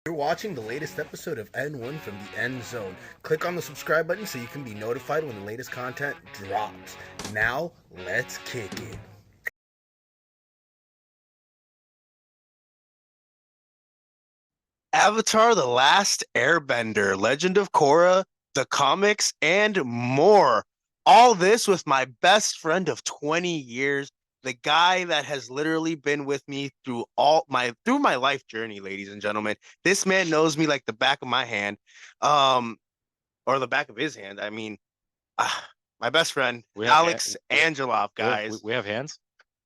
You're watching the latest episode of N1 from the N Zone. Click on the subscribe button so you can be notified when the latest content drops. Now, let's kick it. Avatar: The Last Airbender, Legend of Korra, the comics, and more. All this with my best friend of 20 years, the guy that has literally been with me through my life journey, ladies and gentlemen. This man knows me like the back of my hand, um, or the back of his hand. My best friend, We have Alex Angelov, we have, guys. we have hands.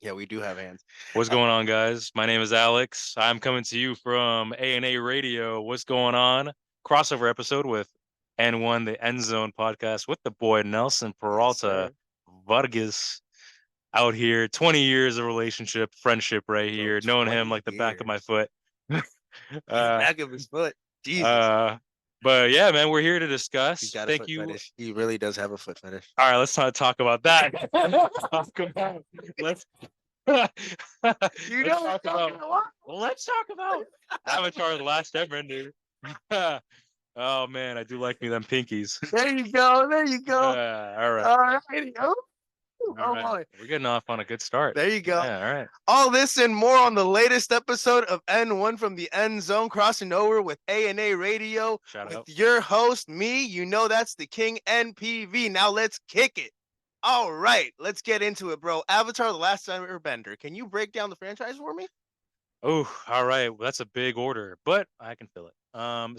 Yeah, we do have hands. What's going on, guys? My name is Alex. I'm coming to you from A&A Radio. What's going on? Crossover episode with N1, the End Zone podcast with the boy Nelson Peralta Vargas out here. 20 years of relationship, friendship right here. Knowing him like the back of my foot. Back of his foot. Jesus. But yeah, man, we're here to discuss. He's got a Thank foot you. fetish. He really does have a foot fetish. All right, let's not talk about that. Let's let's talk about Avatar: The Last Airbender. Oh man, I do like me them pinkies. There you go. There you go. All right. All right. Oh, All right. boy. We're getting off on a good start. There you go. Yeah, all right. All this and more on the latest episode of N1 from the End Zone, crossing over with A&A Radio. Shout with out. your host, me. You know that's the King N.P.V. Now let's kick it. All right, let's get into it, bro. Avatar: The Last Airbender. Can you break down the franchise for me? Oh, all right. Well, that's a big order, but I can fill it.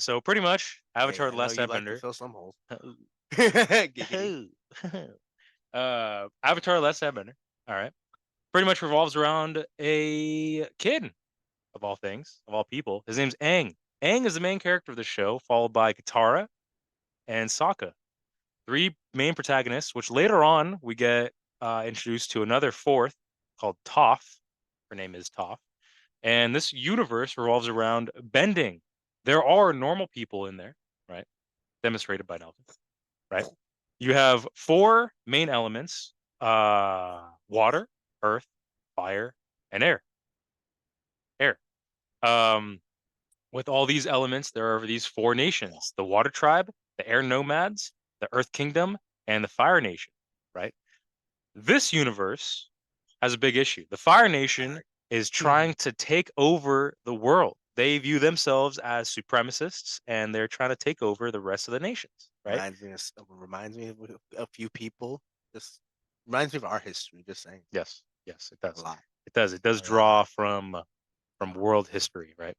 So pretty much Avatar: Hey, The I know Last you like to Airbender. fill some holes. Avatar: The Last Airbender. All right. Pretty much revolves around a kid, of all things, of all people. His name's Aang. Aang is the main character of the show, followed by Katara and Sokka. Three main protagonists, which later on we get introduced to another fourth called Toph. Her name is Toph. And this universe revolves around bending. There are normal people in there, right? Demonstrated by Nelson, right? You have four main elements: water, earth, fire, and air. Air. With all these elements, there are these four nations: the water tribe, the air nomads, the earth kingdom, and the fire nation, right? This universe has a big issue. The fire nation is trying to take over the world. They view themselves as supremacists, and they're trying to take over the rest of the nations, right? Reminds me of a few people. Just reminds me of our history. Just saying. Yes, it does. A lot. It does. It does draw from world history, right?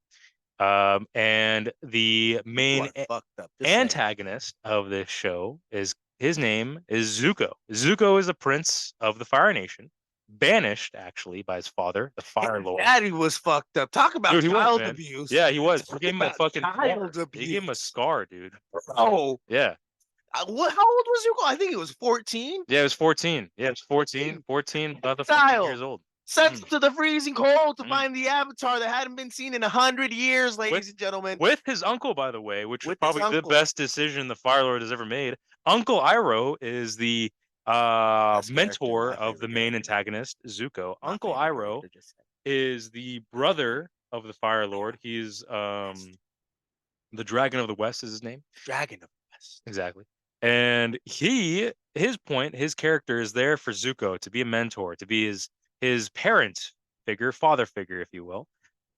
And the main antagonist of this show is his name is Zuko. Zuko is a prince of the Fire Nation, banished actually by his father, the Fire Lord. Daddy was fucked up. Talk about Dude, child abuse. Yeah, he was. He gave him a fucking child abuse. He gave him a scar, dude. Oh, yeah. How old was Zuko? I think it was 14. Yeah, it was 14. Yeah, it was 14. 14, about the 14 years old. Sent to the freezing cold to find the Avatar that hadn't been seen in 100 years, ladies and gentlemen. With his uncle, by the way, which is probably the best decision the Fire Lord has ever made. Uncle Iroh is the mentor of the main antagonist, Zuko. Uncle Iroh is the brother of the Fire Lord. He's the Dragon of the West is his name. Dragon of the West. Exactly. And his character is there for Zuko to be a mentor, to be his parent figure, father figure, if you will.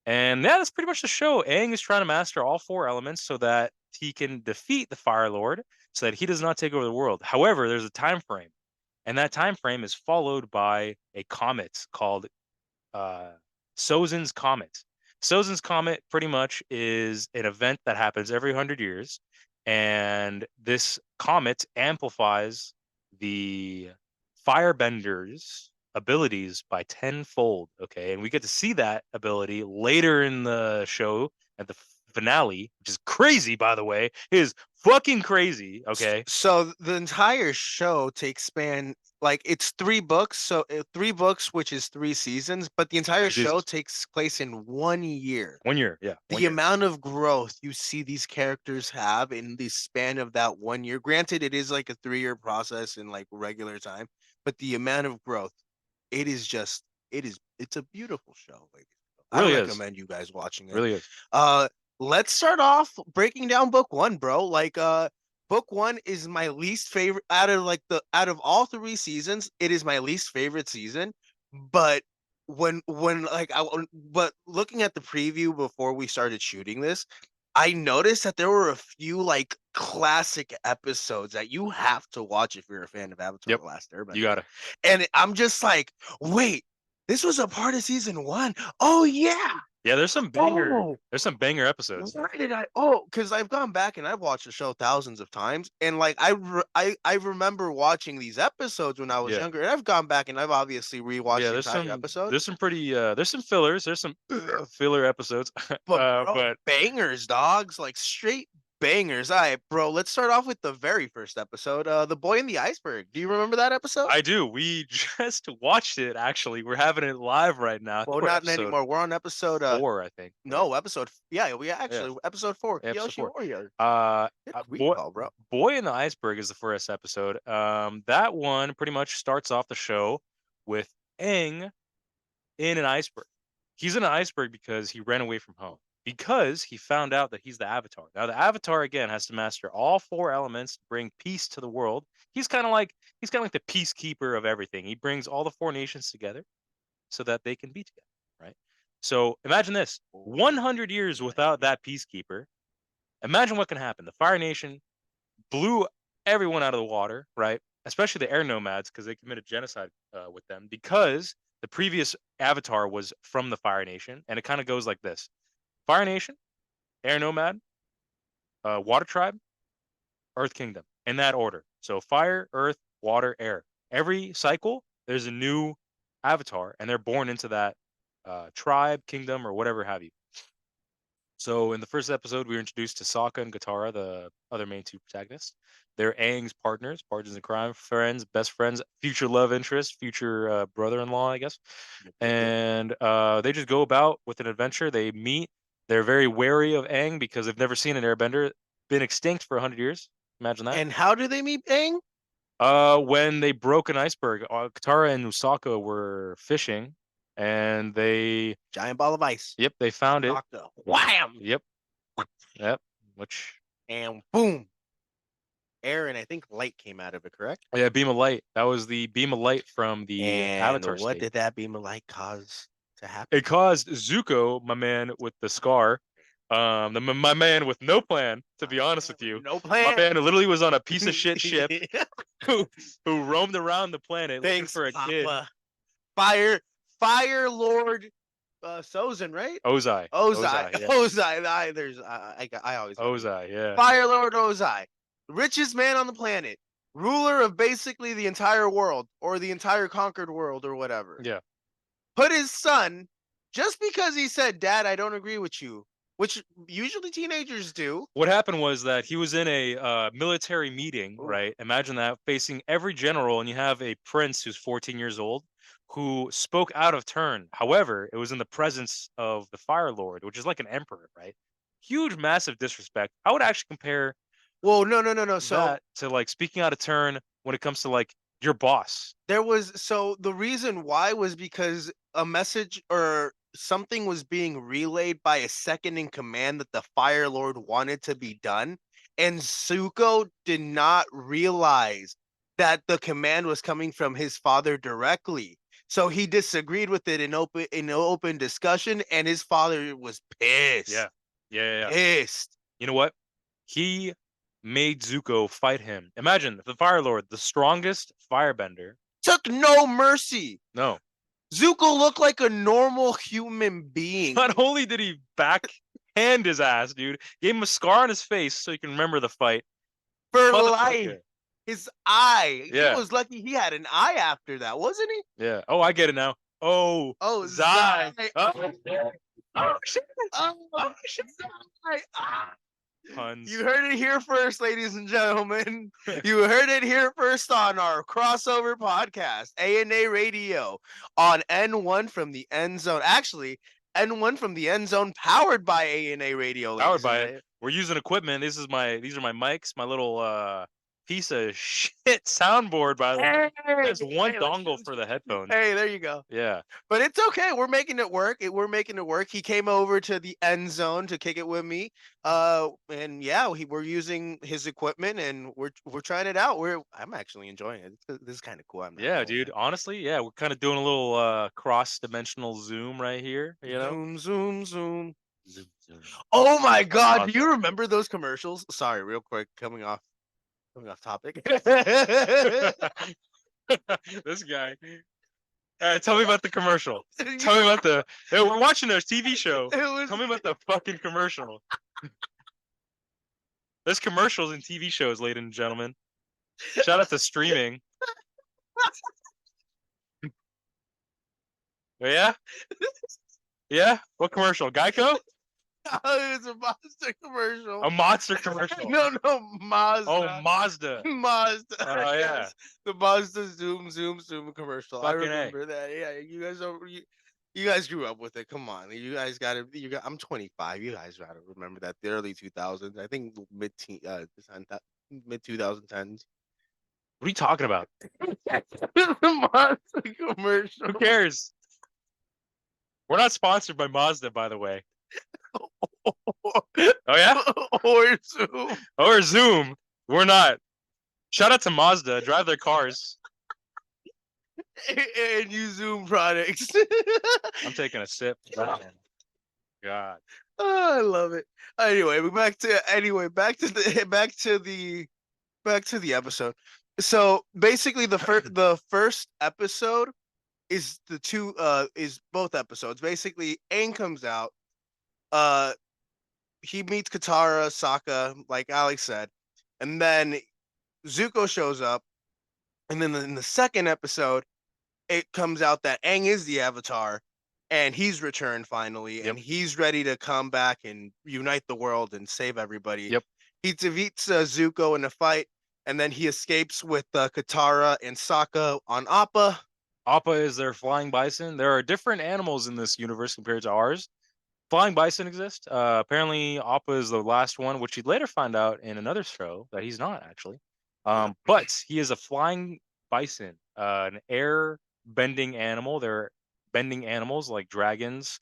And yeah, that's pretty much the show. Aang is trying to master all four elements so that he can defeat the Fire Lord, so that he does not take over the world. However, there's a time frame, and that time frame is followed by a comet called Sozin's Comet. Sozin's Comet pretty much is an event that happens every 100 years, and this comet amplifies the firebenders' abilities by tenfold. Okay, and we get to see that ability later in the show at the finale, which is crazy, by the way. It is fucking crazy. Okay, so the entire show span like it's 3 books, so 3 books, which is 3 seasons, but the entire show takes place in 1 year. 1 year, yeah. The amount of growth you see these characters have in the span of that 1 year. Granted, it is like a 3-year process in like regular time, but the amount of growth, it's a beautiful show. Like, really I recommend you guys watching it. Really is. let's start off breaking down book 1, bro. Like, book 1 is my least favorite out of all 3 seasons. It is my least favorite season. But but looking at the preview before we started shooting this, I noticed that there were a few like classic episodes that you have to watch if you're a fan of Avatar: Yep. The Last Airbender. You gotta. And I'm just like, wait, this was a part of season 1. Oh yeah. Yeah, there's some banger. Oh. There's some banger episodes. Why did I? Oh, because I've gone back and I've watched the show thousands of times, and like I remember watching these episodes when I was Yeah. younger, and I've gone back and I've obviously rewatched Yeah, the there's entire some episode. there's some pretty there's some fillers. There's some filler episodes. But, bro, but bangers, dogs, like straight bangers. All right, bro. Let's start off with the very first episode, The Boy in the Iceberg. Do you remember that episode? I do. We just watched it. Actually, we're having it live right now. I Well, think we're not episode anymore. We're on episode 4, I think. no, episode. Yeah, we actually episode 4. Yeah, episode Kyoshi 4. Warrior. Good Boy, recall, bro. Boy in the Iceberg is the first episode. That one pretty much starts off the show with Aang in an iceberg. He's in an iceberg because he ran away from home. Because he found out that he's the Avatar. Now the Avatar again has to master all 4 elements to bring peace to the world. He's kind of like the peacekeeper of everything. He brings all the 4 nations together so that they can be together, right? So imagine this: 100 years without that peacekeeper. Imagine what can happen. The Fire Nation blew everyone out of the water, right? Especially the air nomads, because they committed genocide with them, because the previous Avatar was from the Fire Nation, and it kind of goes like this: Fire Nation, Air Nomad, Water Tribe, Earth Kingdom, in that order. So fire, earth, water, air. Every cycle, there's a new Avatar, and they're born into that tribe, kingdom, or whatever have you. So in the first episode, we were introduced to Sokka and Katara, the other main 2 protagonists. They're Aang's partners in crime, friends, best friends, future love interest, future brother-in-law, I guess. And they just go about with an adventure. They meet. They're very wary of Aang because they've never seen an airbender, been extinct for 100 years. Imagine that. And how do they meet Aang? When they broke an iceberg, Katara and Sokka were fishing, and they Giant ball of ice. Yep, they found it. Wham! Yep. Which and boom. Air and I think light came out of it, correct? Yeah, beam of light. That was the beam of light from the And Avatar what state. did that beam of light cause to happen? It caused Zuko, my man with the scar, my man with no plan, to be honest with you. No plan. My man literally was on a piece of shit ship who roamed around the planet looking for a kid. Fire Lord Sozin, right? Ozai. Yeah. Ozai. I always Ozai, yeah. Fire Lord Ozai, richest man on the planet, ruler of basically the entire world or the entire conquered world or whatever. Yeah. Put his son, just because he said, "Dad, I don't agree with you," which usually teenagers do. What happened was that he was in a military meeting, right? Imagine that, facing every general, and you have a prince who's 14 years old who spoke out of turn. However, it was in the presence of the Fire Lord, which is like an emperor, right? Huge, massive disrespect. I would actually compare no. So that to like speaking out of turn when it comes to like your boss. The reason why was because a message or something was being relayed by a second in command that the Fire Lord wanted to be done, and Zuko did not realize that the command was coming from his father directly. So he disagreed with it in open discussion, and his father was pissed. Yeah. Pissed. You know what? He made Zuko fight him. Imagine the Fire Lord, the strongest firebender, took no mercy. No. Zuko looked like a normal human being. Not only did he backhand his ass, dude, gave him a scar on his face so you can remember the fight. For life. His eye. Yeah. He was lucky he had an eye after that, wasn't he? Yeah. Oh, I get it now. Oh, Zai. Oh, shit. Puns. You heard it here first, ladies and gentlemen. You heard it here first on our crossover podcast, A&A Radio, on N1 from the End Zone. Actually, N1 from the End Zone, powered by A&A Radio. Powered by it. We're using equipment. These are my mics, my little piece of shit soundboard, by the way. There's one Hey, dongle for the headphones. Hey, there you go. Yeah. But it's okay. We're making it work. We're making it work. He came over to the end zone to kick it with me. And yeah, we're using his equipment and we're trying it out. I'm actually enjoying it. This is kind of cool. I'm not Yeah, gonna dude. lie. Honestly, yeah, we're kind of doing a little cross-dimensional zoom right here, you know? Zoom, zoom, zoom. Zoom, zoom. Oh my God! Do you Awesome. remember those commercials? Sorry, real quick, coming off topic. This guy. Tell me about the commercial. Tell me about the. Hey, we're watching a TV show. Tell me about the fucking commercial. There's commercials in TV shows, ladies and gentlemen. Shout out to streaming. Oh, yeah? Yeah? What commercial? Geico? Oh, it was a Monster commercial. A monster commercial. No, Mazda. Oh, Mazda. Mazda. Oh, yeah. Yes, the Mazda zoom commercial. I Fucking A. remember that. Yeah, you guys grew up with it. Come on, you guys got to. I'm 25. You guys got to remember that the early 2000s. I think mid 2010s. What are you talking about? The Mazda commercial. Who cares? We're not sponsored by Mazda, by the way. Oh, yeah? Or Zoom. Or Zoom. We're not. Shout out to Mazda. Drive their cars. And you Zoom products. I'm taking a sip. God. Oh, I love it. Anyway, back to the episode. So basically, the first episode is is both episodes. Basically, Aang comes out. He meets Katara, Sokka, like Alex said, and then Zuko shows up, and then in the second episode, it comes out that Aang is the Avatar, and he's returned finally, and he's ready to come back and unite the world and save everybody. Yep. He defeats Zuko in a fight, and then he escapes with Katara and Sokka on Appa. Appa is their flying bison. There are different animals in this universe compared to ours. Flying bison exist. Apparently, Appa is the last one, which you'd later find out in another show that he's not actually. But he is a flying bison, an air bending animal. They're bending animals like dragons,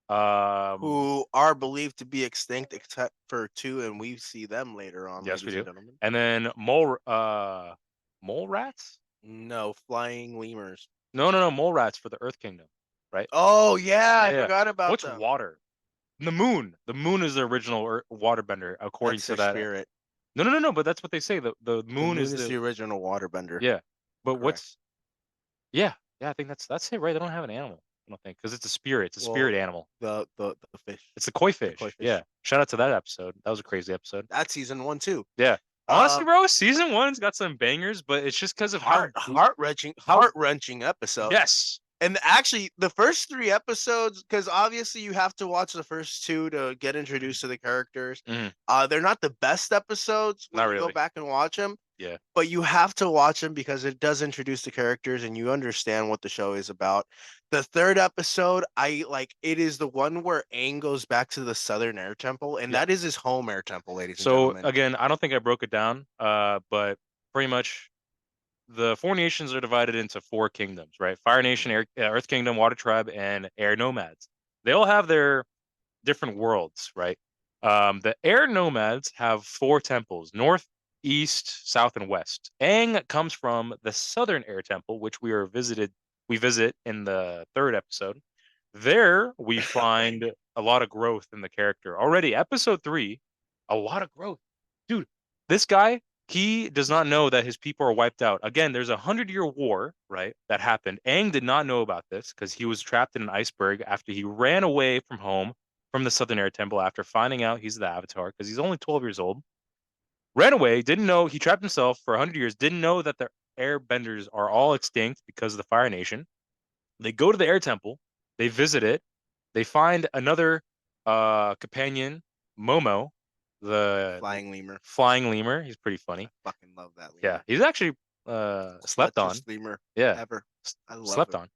who are believed to be extinct except for two, and we see them later on. Yes, we do. And gentlemen. And then mole rats. No, flying lemurs. No, mole rats for the Earth Kingdom, right? Oh yeah, I forgot about what's them. Water. The moon. The moon is the original waterbender, according to that. Spirit. No. But that's what they say. The moon is the original waterbender. Yeah, but Correct. what's? Yeah. I think that's it, right? They don't have an animal. I don't think because it's a spirit. It's a spirit animal. The fish. It's the koi fish. Yeah. Shout out to that episode. That was a crazy episode. That's season 1 too. Yeah. Honestly, bro, season 1's got some bangers, but it's just because of heart wrenching episode. Yes. And actually, the first 3 episodes, because obviously you have to watch the first 2 to get introduced to the characters. They're not the best episodes when you go back and watch them. Yeah. But you have to watch them because it does introduce the characters and you understand what the show is about. The 3rd episode, it is the one where Aang goes back to the Southern Air Temple, and that is his home air temple, ladies and gentlemen. So again, I don't think I broke it down, but pretty much the 4 nations are divided into 4 kingdoms, right? Fire Nation, Earth Kingdom, Water Tribe, and Air Nomads. They all have their different worlds, right? The Air Nomads have 4 temples: North, East, South, and West. Aang comes from the Southern Air Temple, which we visit in the 3rd episode. There we find a lot of growth in the character. Already, episode 3, a lot of growth. Dude, this guy, he does not know that his people are wiped out. Again, there's a 100-year war, right, that happened. Aang did not know about this because he was trapped in an iceberg after he ran away from home from the Southern Air Temple after finding out he's the Avatar because he's only 12 years old. Ran away, didn't know, he trapped himself for 100 years, didn't know that the airbenders are all extinct because of the Fire Nation. They go to the Air Temple, they visit it, they find another companion, Momo, the flying lemur. He's pretty funny. I fucking love that lemur. Yeah, he's actually slept on. Lemur ever. I love slept him.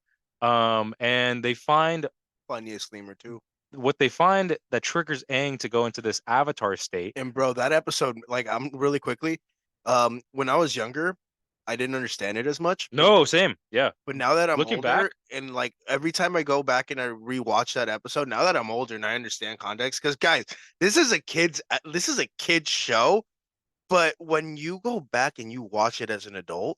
On. And they find funniest lemur too. What they find that triggers Aang to go into this Avatar state. And bro, that episode, I'm really quickly, When I was younger, I didn't understand it as much. No, same. Yeah. But now that I'm Looking back, older, and like every time I go back and I rewatch that episode, now that I'm older and I understand context, because guys, this is a kid's show, but when you go back and you watch it as an adult,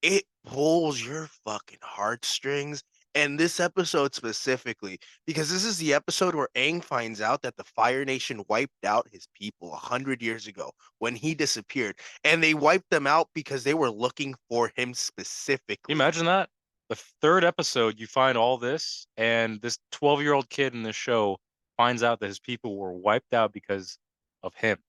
it pulls your fucking heartstrings. And this episode specifically, because this is the episode where Aang finds out that the Fire Nation wiped out his people 100 years ago when he disappeared. And they wiped them out because they were looking for him can you specifically. imagine that? The third episode, you find all this, and this 12-year-old kid in this show finds out that his people were wiped out because of him. Can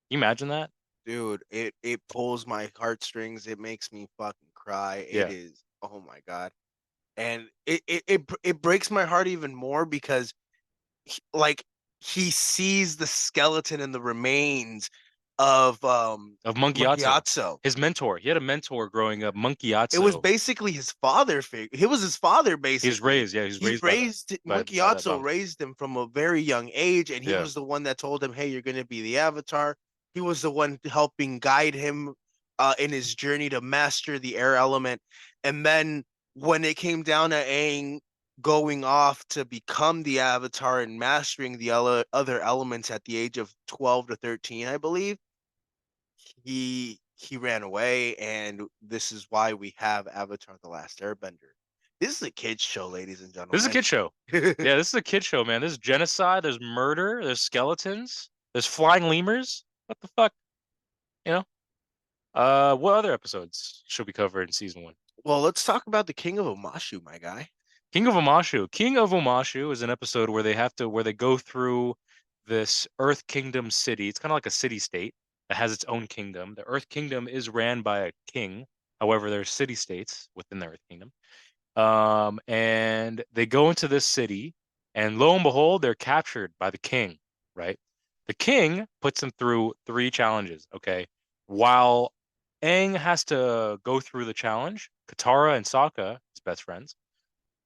you imagine that? Dude, it pulls my heartstrings. It makes me fucking cry. It Yeah. is, oh my God. And it breaks my heart even more because like he sees the skeleton and the remains of Monkey Atso. Gyatso. His mentor. He had a mentor growing up, Monkey Atso. It was basically his father figure. He was his father, basically. He was raised, yeah, he was raised Monkey by that Atso dog. raised him from a very young age, and he Yeah. was the one that told him, "Hey, you're gonna be the Avatar." He was the one helping guide him in his journey to master the air element. And then when it came down to Aang going off to become the Avatar and mastering the other elements at the age of 12 to 13, I believe, he ran away, and this is why we have Avatar: The Last Airbender. This is a kids show, ladies and gentlemen. This is a kid show. Yeah, this is a kid show, man. There's genocide, there's murder, there's skeletons, there's flying lemurs. What the fuck? You know? What other episodes should we cover in season 1? Well, let's talk about the King of Omashu, my guy. King of Omashu. King of Omashu is an episode where they go through this Earth Kingdom city. It's kind of like a city state that has its own kingdom. The Earth Kingdom is ran by a king. However, there's city states within the Earth Kingdom. And they go into this city, and lo and behold, they're captured by the king, right? The king puts them through 3 challenges, okay? While Aang has to go through the challenge, Katara and Sokka, his best friends,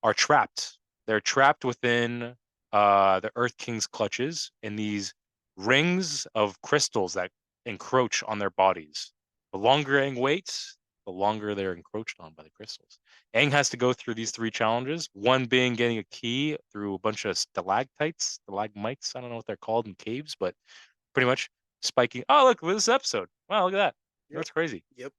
are trapped. They're trapped within the Earth King's clutches in these rings of crystals that encroach on their bodies. The longer Aang waits, the longer they're encroached on by the crystals. Aang has to go through these 3 challenges, one being getting a key through a bunch of stalagmites. I don't know what they're called in caves, but pretty much spiking. Oh, look, this episode. Wow, look at that. Yep. That's crazy. Yep.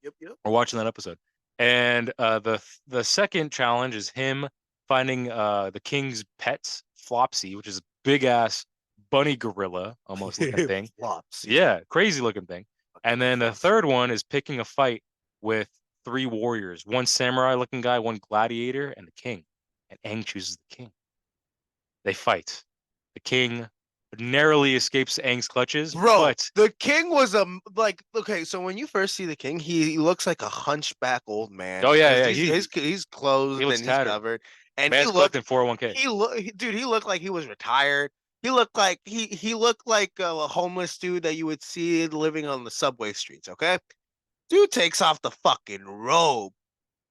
We're watching that episode. And the second challenge is him finding the king's pet, Flopsy, which is a big ass bunny gorilla almost looking thing. Flopsy. Yeah, crazy looking thing. And then the third one is picking a fight with 3 warriors, one samurai looking guy, one gladiator, and the king. And Aang chooses the king. They fight. The king narrowly escapes Aang's clutches, Bro, but the king was okay. So when you first see the king, he looks like a hunchback old man. Oh, yeah, he's clothed he looks and he's tattered. covered, and man's collecting 401k. He looked like he was retired. He looked like he looked like a homeless dude that you would see living on the subway streets. Okay, dude takes off the fucking robe.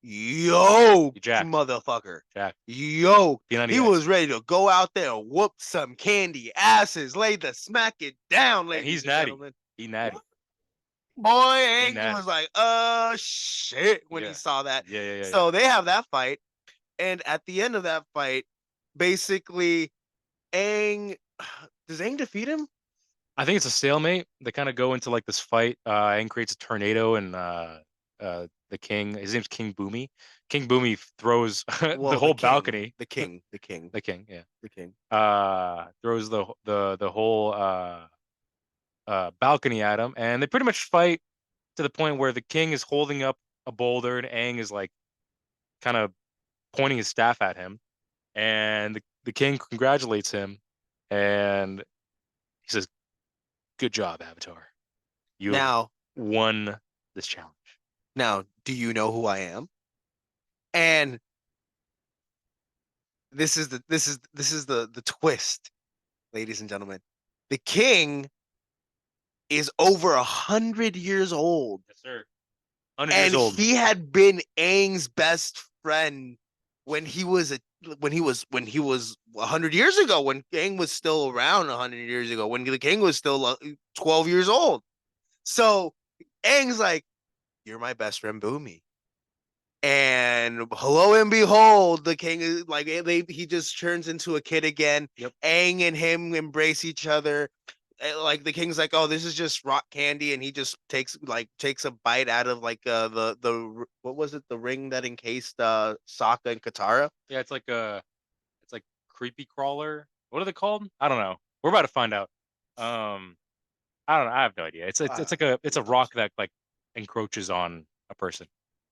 Yo, motherfucker. Jack. Yo, P90X. he was ready to go out there and whoop some candy asses, lay the smack it down, ladies he's and natty. gentlemen. He natty. Boy, Aang was like, shit, when he saw that. Yeah. So they have that fight, and at the end of that fight, basically, does Aang defeat him? I think it's a stalemate. They kind of go into like this fight. Aang creates a tornado, and the king, his name's King Boomy. King Boomy throws the whole balcony. The king, yeah. The king. Throws the whole balcony at him, and they pretty much fight to the point where the king is holding up a boulder, and Aang is like kind of pointing his staff at him, and the king congratulates him, and he says, "Good job, Avatar. You now won this challenge." Now, do you know who I am? And this is the twist, ladies and gentlemen. The king is over 100 years old. Yes, sir. 100 years old. He had been Aang's best friend when he was 100 years ago, when Aang was still around 100 years ago, when the king was still 12 years old. So Aang's like, "You're my best friend, Boomy." And hello and behold, the king is like he just turns into a kid again. Yep. Aang and him embrace each other. Like the king's like, "Oh, this is just rock candy," and he just takes a bite out of like the what was it, the ring that encased Sokka and Katara. Yeah, it's like creepy crawler. What are they called? I don't know. We're about to find out. I don't know. I have no idea. It's a rock that like encroaches on a person.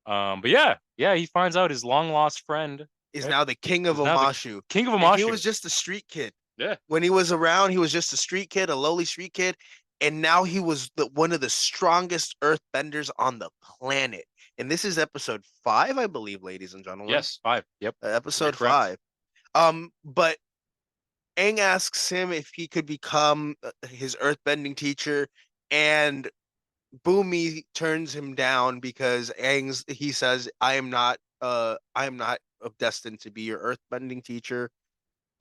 But yeah, he finds out his long lost friend Is right, now the king of is now the Omashu. king of And he Amashu. was just a street kid. Yeah. When he was around, he was just a street kid, a lowly street kid, and now he was one of the strongest earthbenders on the planet. And this is episode 5, I believe, ladies and gentlemen. Yes, 5. Yep. Episode You're correct. 5. But Aang asks him if he could become his earthbending teacher, and Boomy turns him down because he says, I am not destined to be your earthbending teacher.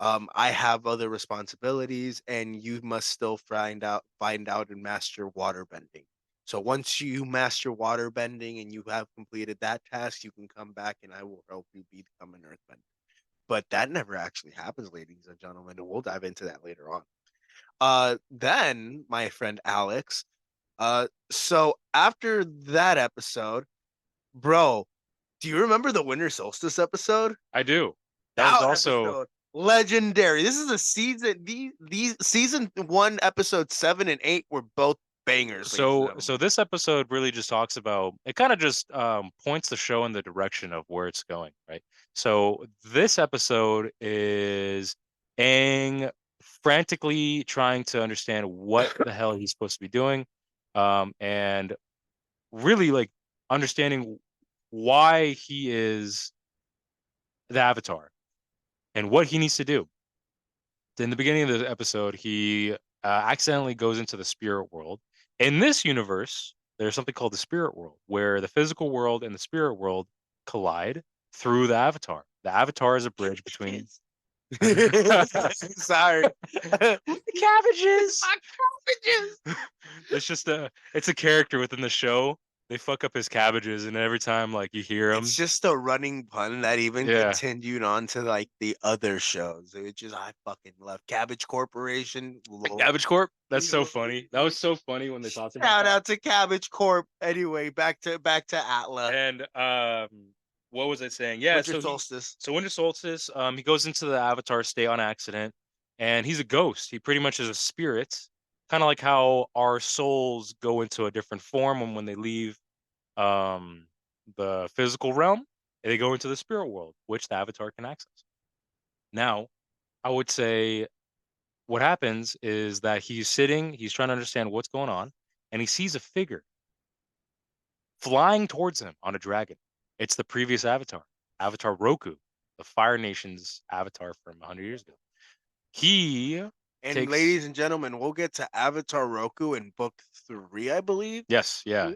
I have other responsibilities, and you must still find out and master water bending. So once you master water bending and you have completed that task, you can come back and I will help you become an earthbender. But that never actually happens, ladies and gentlemen, and we'll dive into that later on. Then my friend Alex. So after that episode, bro, do you remember the Winter Solstice episode? I do. That was also episode, legendary. This is a season. These season 1, episode 7 and 8 were both bangers. so this episode really just talks about it, kind of just points the show in the direction of where it's going, right? So this episode is Aang frantically trying to understand what the hell he's supposed to be doing, and really like understanding why he is the Avatar and what he needs to do. In the beginning of the episode, he accidentally goes into the spirit world. In this universe, there's something called the spirit world, where the physical world and the spirit world collide through the Avatar. The Avatar is a bridge between. Sorry. Cabbages. Cabbages. It's a character within the show. They fuck up his cabbages, and every time like you hear him, It's just a running pun that even continued on to like the other shows. Which is I fucking love Cabbage Corporation. Cabbage Corp. That's so funny. That was so funny when they talked about Shout that. out to Cabbage Corp. Anyway, back to ATLA. And what was I saying? Yeah, Winter Solstice. So Winter Solstice, he goes into the Avatar state on accident, and he's a ghost. He pretty much is a spirit, kind of like how our souls go into a different form when they leave the physical realm, and they go into the spirit world, which the Avatar can access. Now, I would say what happens is that he's trying to understand what's going on, and he sees a figure flying towards him on a dragon. It's the previous Avatar, Avatar Roku, the Fire Nation's Avatar from 100 years ago. Ladies and gentlemen, we'll get to Avatar Roku in book 3, I believe. Yes, yeah.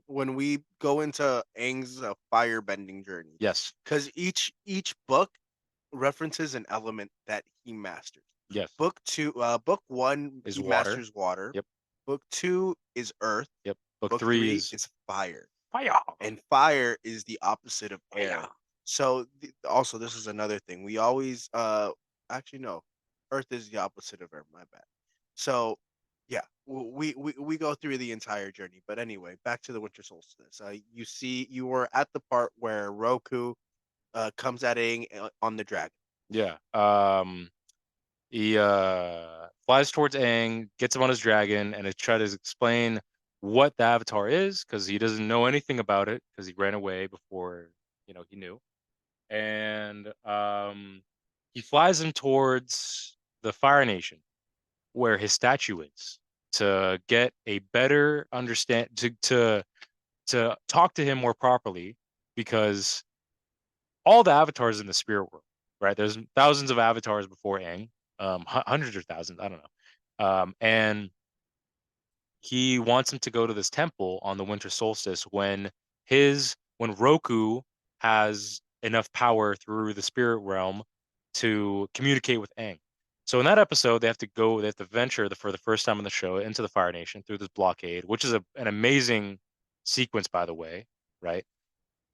When we go into Aang's firebending journey. Yes. Because each book references an element that he masters. Yes. Book 1 is he water. Masters water. Yep. Book 2 is earth. Yep. Book 3 is fire. Fire. And fire is the opposite of air. So also this is another thing. We always actually no. Earth is the opposite of air, my bad. So yeah, we go through the entire journey. But anyway, back to the Winter Solstice. You were at the part where Roku comes at Aang on the dragon. Yeah. He flies towards Aang, gets him on his dragon, and it tries to explain what the Avatar is, because he doesn't know anything about it, because he ran away before he knew. And he flies him towards the Fire Nation, where his statue is, to get a better understand to talk to him more properly, because all the avatars in the spirit world, right? There's thousands of avatars before Aang, hundreds or thousands, I don't know. And he wants him to go to this temple on the winter solstice when Roku has enough power through the spirit realm to communicate with Aang. So in that episode, they have to venture for the first time in the show into the Fire Nation through this blockade, which is an amazing sequence, by the way, right?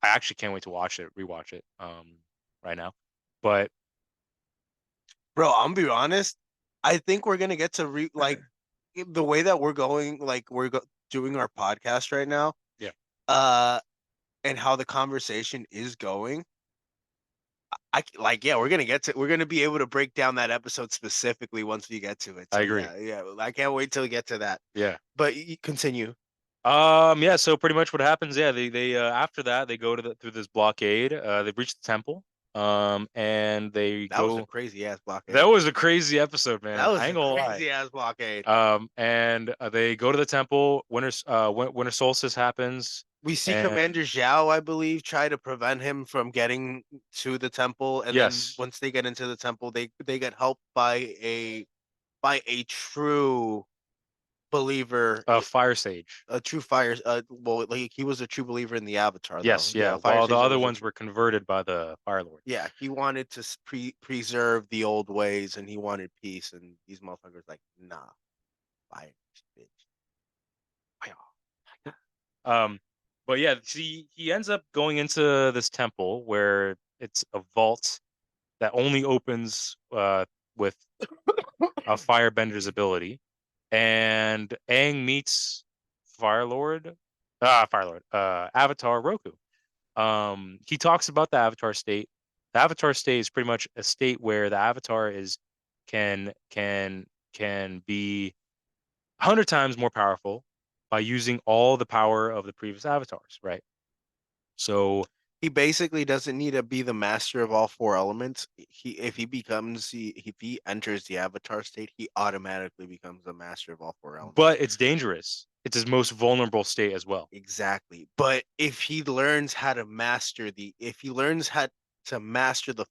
I actually can't wait to rewatch it right now. But Bro, I'm gonna be honest. I think we're gonna get to like the way that we're going, like doing our podcast right now. Yeah. And how the conversation is going. We're gonna be able to break down that episode specifically once we get to it. I So agree. yeah, I can't wait till we get to that. Yeah. But continue. Yeah, so pretty much what happens, yeah, they after that they go through this blockade. They breach the temple. And they That was a go. crazy ass blockade. That was a crazy episode, man. That was I ain't a gonna lie. crazy ass blockade. And they go to the temple. Winter solstice happens. We see And Commander Zhao, I believe, try to prevent him from getting to the temple, and then yes, once they get into the temple, they get helped by a true believer, Fire Sage. a true fire. Well, like he was a true believer in the Avatar, though. Yes, yeah. Fire While the Sage other was a ones were converted by the Fire Lord. yeah, he wanted to preserve the old ways, and he wanted peace, and these motherfuckers like, nah, fire, bitch. But yeah, he ends up going into this temple where it's a vault that only opens with a firebender's ability. And Aang meets Avatar Roku. He talks about the Avatar state. The Avatar state is pretty much a state where the Avatar can be 100 times more powerful by using all the power of the previous avatars, right? So he basically doesn't need to be the master of all four elements. If he enters the Avatar state, he automatically becomes the master of all four elements. but it's dangerous. It's his most vulnerable state as well. Exactly. But if he learns how to master the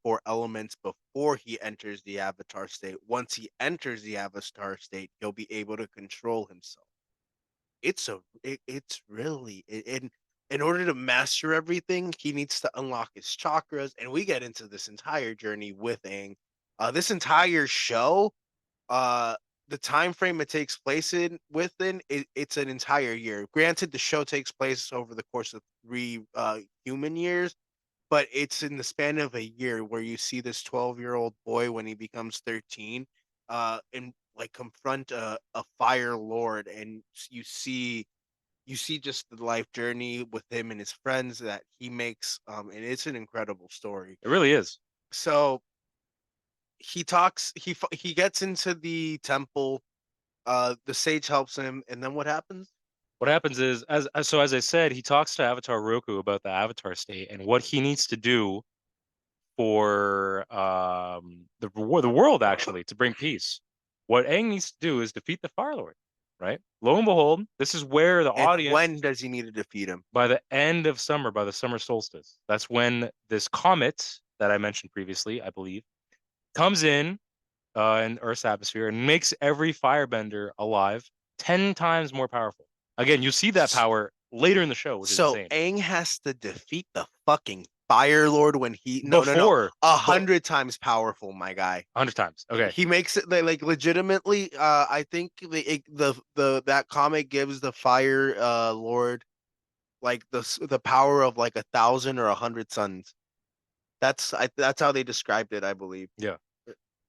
four elements before he enters the Avatar state, once he enters the Avatar state, he'll be able to control himself. It's really in order to master everything, he needs to unlock his chakras, and we get into this entire journey with Aang. This entire show, the time frame it takes place it's an entire year. Granted, the show takes place over the course of 3 human years, but it's in the span of a year where you see this 12-year-old boy when he becomes 13, and like confront a fire lord, and you see just the life journey with him and his friends that he makes, and it's an incredible story. It really is. So he gets into the temple, the sage helps him, and then what happens? What happens is, as I said, he talks to Avatar Roku about the Avatar state and what he needs to do for the world actually to bring peace. What Aang needs to do is defeat the Fire Lord, right? Lo and behold, this is where the And audience. when does he need to defeat him? By the end of summer, by the summer solstice. That's when this comet that I mentioned previously, I believe, comes in Earth's atmosphere and makes every firebender alive 10 times more powerful. Again, you see that power later in the show, which is So insane. Aang has to defeat the fucking Fire Lord when he Before 100 times powerful, my guy. 100 times. Okay. He makes it like legitimately. I think that comic gives the Fire Lord like the power of like 1,000 or 100 suns. That's how they described it, I believe. Yeah.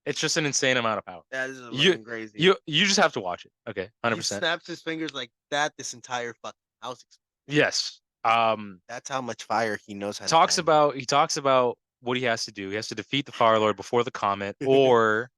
It's just an insane amount of power. That is You crazy. you just have to watch it. Okay, He 100%. snaps his fingers like that. This entire fucking house. Yes. That's how much fire he knows how to He talks about what he has to do. He has to defeat the Fire Lord before the comet, or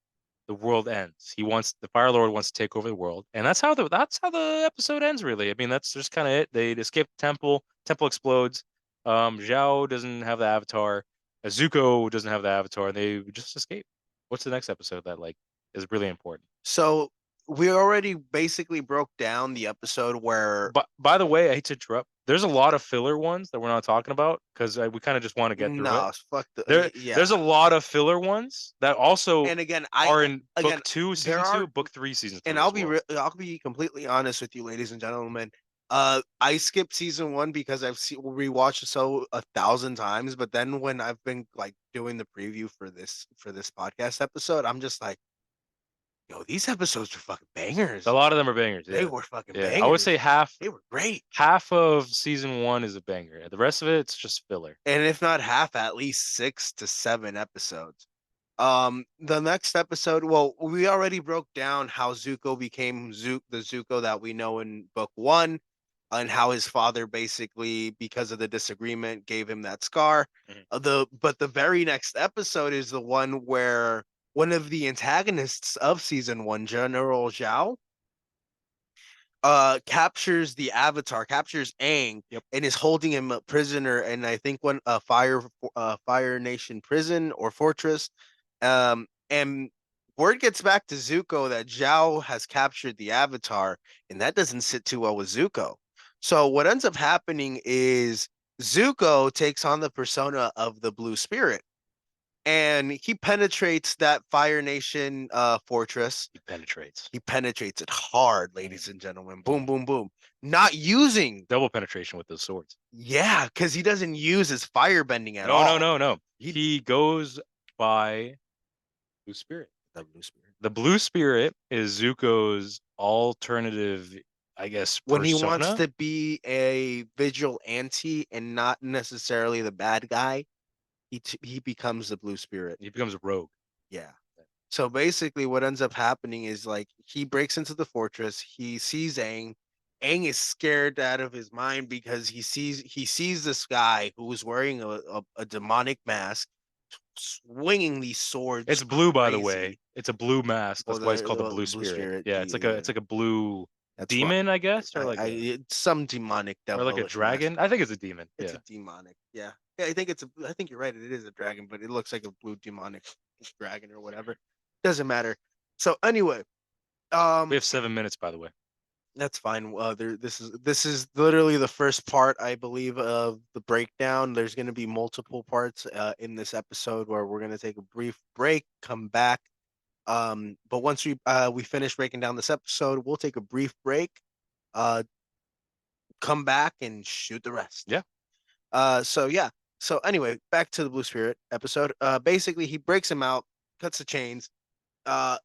the world ends. The Fire Lord wants to take over the world, and that's how the episode ends. Really, I mean, that's just kind of it. They escape the temple. Temple explodes. Zhao doesn't have the Avatar. Zuko doesn't have the Avatar. They just escape. What's the next episode that like is really important? So we already basically broke down the episode where. But by the way, I hate to interrupt. There's a lot of filler ones that we're not talking about because we kind of just want to get through it. Fuck the, There's a lot of filler ones that also and again are in book 2, season 2, book 3, season 3. And I'll be completely honest with you, ladies and gentlemen. I skipped season 1 because I've rewatched the show 1,000 times. But then when I've been like doing the preview for this podcast episode, I'm just like, Yo, these episodes were fucking bangers. A lot of them are bangers. They Yeah. were fucking Yeah. bangers. I would say They were great. half of season 1 is a banger. The rest of it's just filler. And if not half, at least 6 to 7 episodes. The next episode, well, we already broke down how Zuko became the Zuko that we know in book 1, and how his father basically, because of the disagreement, gave him that scar. But the very next episode is the one where one of the antagonists of season 1, General Zhao, captures the Avatar, captures Aang, and is holding him a prisoner. And I think one Fire Nation prison or fortress. And word gets back to Zuko that Zhao has captured the Avatar, and that doesn't sit too well with Zuko. So what ends up happening is Zuko takes on the persona of the Blue Spirit, and he penetrates that Fire Nation fortress. He penetrates it hard, ladies and gentlemen. Boom, boom, boom. Not using double penetration with those swords. Yeah, because he doesn't use his fire bending at all. No. He goes by Blue Spirit. The Blue Spirit. The Blue Spirit is Zuko's alternative, I guess, when he persona. wants to be a vigilante and not necessarily the bad guy, he becomes the Blue Spirit. He becomes a rogue. Yeah. So basically, what ends up happening is like he breaks into the fortress. He sees Aang. Aang is scared out of his mind because he sees this guy who is wearing a demonic mask, swinging these swords. It's blue, by the crazy. way. It's a blue mask. That's why it's called the Blue Spirit. Yeah, it's like a blue demon, I guess, or like it's some demonic devil, or like a dragon. I think it's a demon. It's a demonic. Yeah, I think you're right. It is a dragon, but it looks like a blue demonic dragon or whatever. Doesn't matter. So anyway, we have 7 minutes, by the way. That's fine. This is literally the first part, I believe, of the breakdown. There's going to be multiple parts in this episode where we're going to take a brief break, come back. But once we finish breaking down this episode, we'll take a brief break, come back and shoot the rest. Yeah. So anyway, back to the Blue Spirit episode. Basically, he breaks him out, cuts the chains. Aang,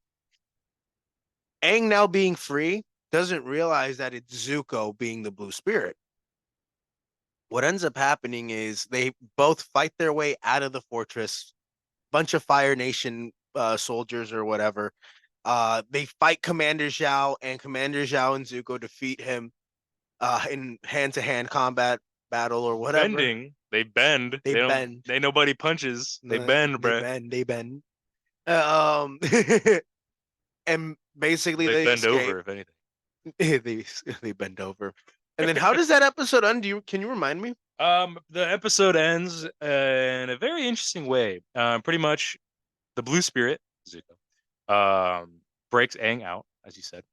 now being free, doesn't realize that it's Zuko being the Blue Spirit. What ends up happening is they both fight their way out of the fortress. Bunch of Fire Nation soldiers or whatever. They fight Commander Zhao, and Commander Zhao and Zuko defeat him in hand-to-hand combat battle or whatever. They bend. They bend. They nobody punches. They bend, bro. They bend. And basically they bend escape. over, if anything. they bend over. And then how does that episode end? Can you remind me? The episode ends in a very interesting way. Pretty much the Blue Spirit, Zuko, breaks Aang out, as you said.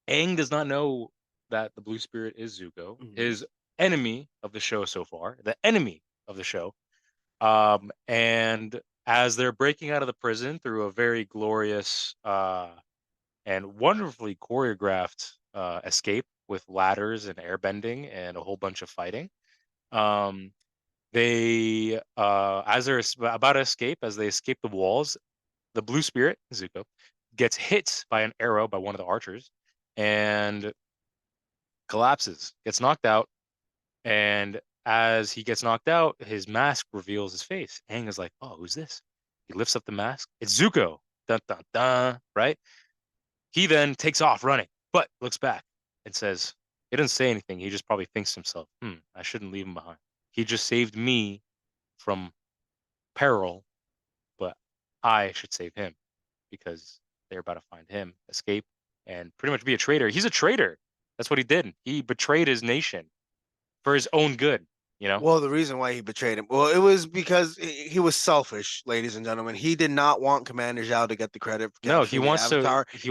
Aang does not know that the Blue Spirit is Zuko, his enemy of the show so far, the enemy of the show. And as they're breaking out of the prison through a very glorious and wonderfully choreographed escape with ladders and airbending and a whole bunch of fighting, they as they're about to escape, as they escape the walls, the Blue Spirit, Zuko, gets hit by an arrow by one of the archers and collapses, gets knocked out. And as he gets knocked out, his mask reveals his face. Aang is like, "Oh, who's this?" He lifts up the mask. It's Zuko. Dun dun dun. Right? He then takes off running, but looks back and says, he doesn't say anything. He just probably thinks to himself, I shouldn't leave him behind. He just saved me from peril, but I should save him because they're about to find him, escape, and pretty much be a traitor. He's a traitor. That's what he did. He betrayed his nation for his own good. You know? Well, the reason why he betrayed him, well, it was because he was selfish, ladies and gentlemen. He did not want Commander Zhao to get the credit. No, he wants his honor. He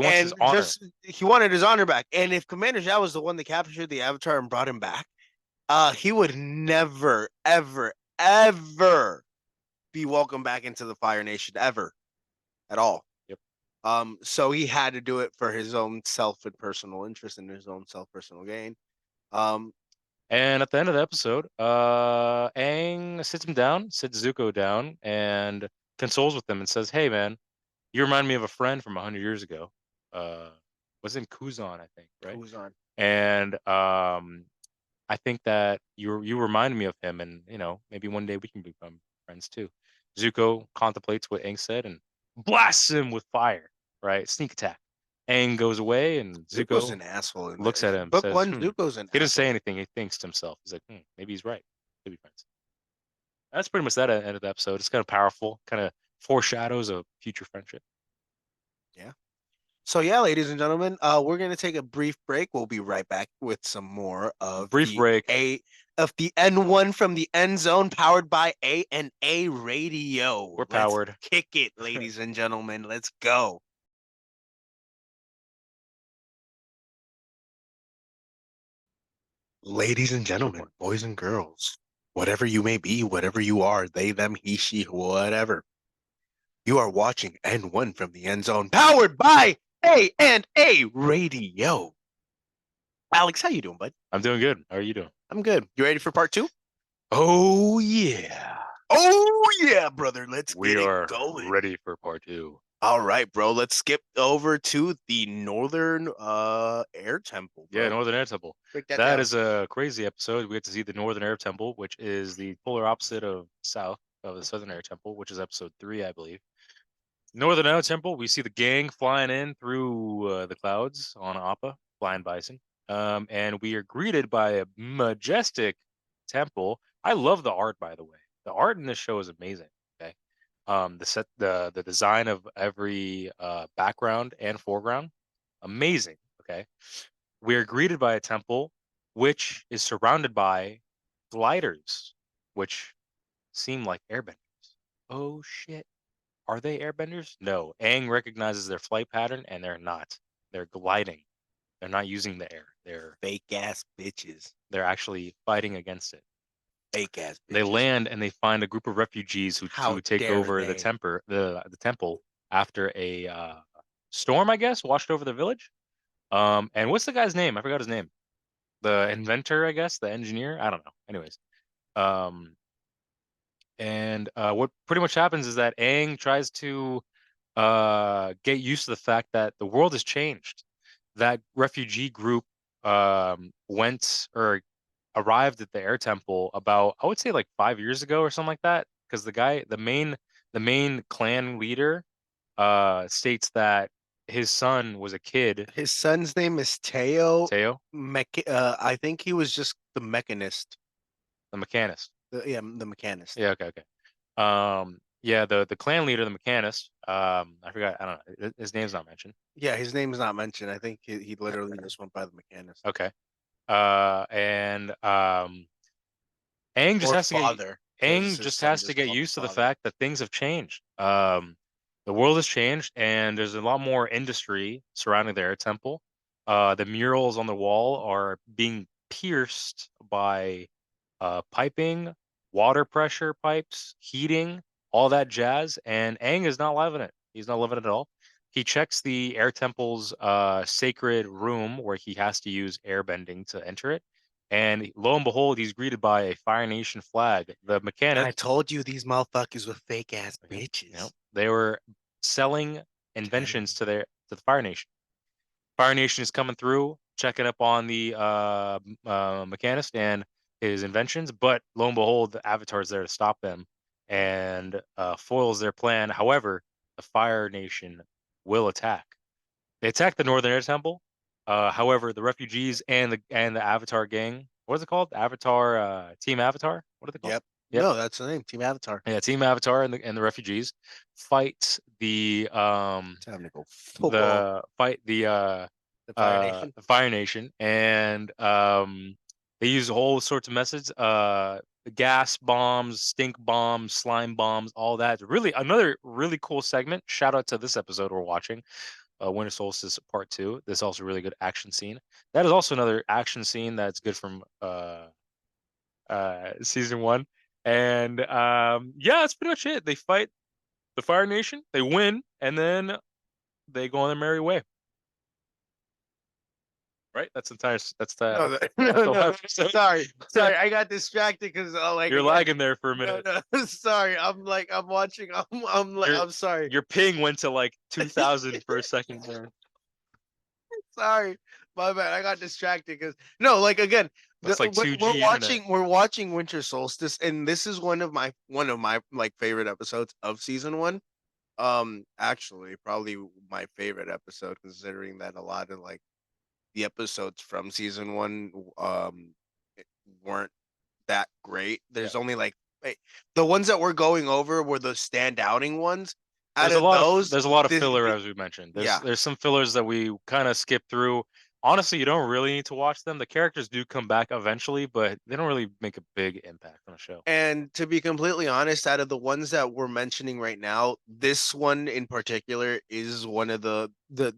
wanted his honor back. And if Commander Zhao was the one that captured the Avatar and brought him back, he would never, ever, ever be welcomed back into the Fire Nation, ever, at all. Yep. So he had to do it for his own self and personal interest and his own personal gain. And at the end of the episode, Aang sits Zuko down, and consoles with him and says, "Hey, man, You remind me of a friend from 100 years ago. Was in Kuzan, I think, right? Kuzan. And I think that you remind me of him, and maybe one day we can become friends too. Zuko contemplates what Aang said and blasts him with fire. Right, sneak attack. Aang goes away, and Zuko's Zuko an asshole. looks at him. Book Says, one, Zuko's an He doesn't asshole. say anything. He thinks to himself. He's like, maybe he's right. Could be friends. That's pretty much that end of the episode. It's kind of powerful. Kind of foreshadows of future friendship. Yeah. So yeah, ladies and gentlemen, we're gonna take a brief break. We'll be right back with some more of Brief break. of the N1 from the End Zone, powered by A&A Radio. We're powered. Let's kick it, ladies and gentlemen. Let's go. Ladies and gentlemen, boys and girls, whatever you may be, whatever you are, they, them, he, she, whatever. You are watching N1 from the End Zone, powered by A&A Radio. Alex, how you doing, bud? I'm doing good. How are you doing? I'm good. You ready for part 2? Oh yeah. Oh yeah, brother. Let's We get are it going. ready for part 2. All right, bro. Let's skip over to the Northern Air Temple, bro. Yeah, Northern Air Temple. Break that That down. is a crazy episode. We get to see the Northern Air Temple, which is the polar opposite of the Southern Air Temple, which is episode 3, I believe. Northern Air Temple, we see the gang flying in through the clouds on Appa, flying bison. And we are greeted by a majestic temple. I love the art, by the way. The art in this show is amazing. Okay. The design of every background and foreground, amazing. Okay. We are greeted by a temple which is surrounded by gliders, which seem like airbenders. Oh shit. Are they airbenders? No. Aang recognizes their flight pattern, and they're not. They're gliding. They're not using the air. They're Fake ass bitches. they're actually fighting against it. Fake ass bitches. They land and they find a group of refugees who take dare over they? the temple after a storm, I guess, washed over the village. And what's the guy's name? I forgot his name. The inventor, I guess, the engineer. I don't know. Anyways, and what pretty much happens is that Aang tries to get used to the fact that the world has changed. That refugee group went or arrived at the air temple about, I would say, like 5 years ago or something like that, because the main clan leader states that his son was a kid. His son's name is Teo. Teo, I think he was just the mechanist. the mechanist. The mechanist. Yeah, okay. Yeah, the clan leader, the mechanist. I forgot. I don't know. His name's not mentioned. Yeah, his name's not mentioned. I think he literally just went by the mechanist. Okay. And Aang just Or has to father. 'cause Aang his just son has to get called used to the father. fact that things have changed. The world has changed, and there's a lot more industry surrounding the air temple. The murals on the wall are being pierced by piping, water pressure pipes, heating, all that jazz. And Aang is not loving it. He's not loving it at all. He checks the air temple's sacred room where he has to use airbending to enter it. And lo and behold, he's greeted by a Fire Nation flag. The mechanic. I told you these motherfuckers were fake ass bitches. They were selling inventions to the Fire Nation. Fire Nation is coming through, checking up on the mechanist and his inventions, but lo and behold, the Avatar's there to stop them and foils their plan. However, the Fire Nation will attack. They attack the Northern Air Temple. However, the refugees and the Avatar gang, what is it called? Avatar Team Avatar? What are they called? Yep. Yep. No, that's the name. Team Avatar. Yeah, Team Avatar and the refugees fight the Time to go football. the Fire Nation. the Fire Nation, and they use all sorts of methods, gas bombs, stink bombs, slime bombs, all that. Really, another really cool segment. Shout out to this episode we're watching, Winter Solstice Part 2. This is also a really good action scene. That is also another action scene that's good from season 1. And yeah, that's pretty much it. They fight the Fire Nation, they win, and then they go on their merry way. right? That's entire. That's the. No, that's no, the whole no. episode. Sorry, I got distracted because like You're again, lagging there for a no, minute. no, sorry. I'm watching. I'm like, Your I'm sorry. your ping went to like 2,000 for a second there. Sorry, my bad. I got distracted because no, like again, That's like 2G we're internet. watching Winter Solstice, and this is one of my like favorite episodes of season one. Actually, probably my favorite episode, considering that a lot of like the episodes from season one weren't that great. There's only like the ones that we're going over were the standouting ones. Out There's a of lot of those, there's a lot of this, filler as we mentioned. yeah, There's some fillers that we kind of skip through. Honestly, you don't really need to watch them. The characters do come back eventually, but they don't really make a big impact on the show. and to be completely honest, out of the ones that we're mentioning right now, this one in particular is one of the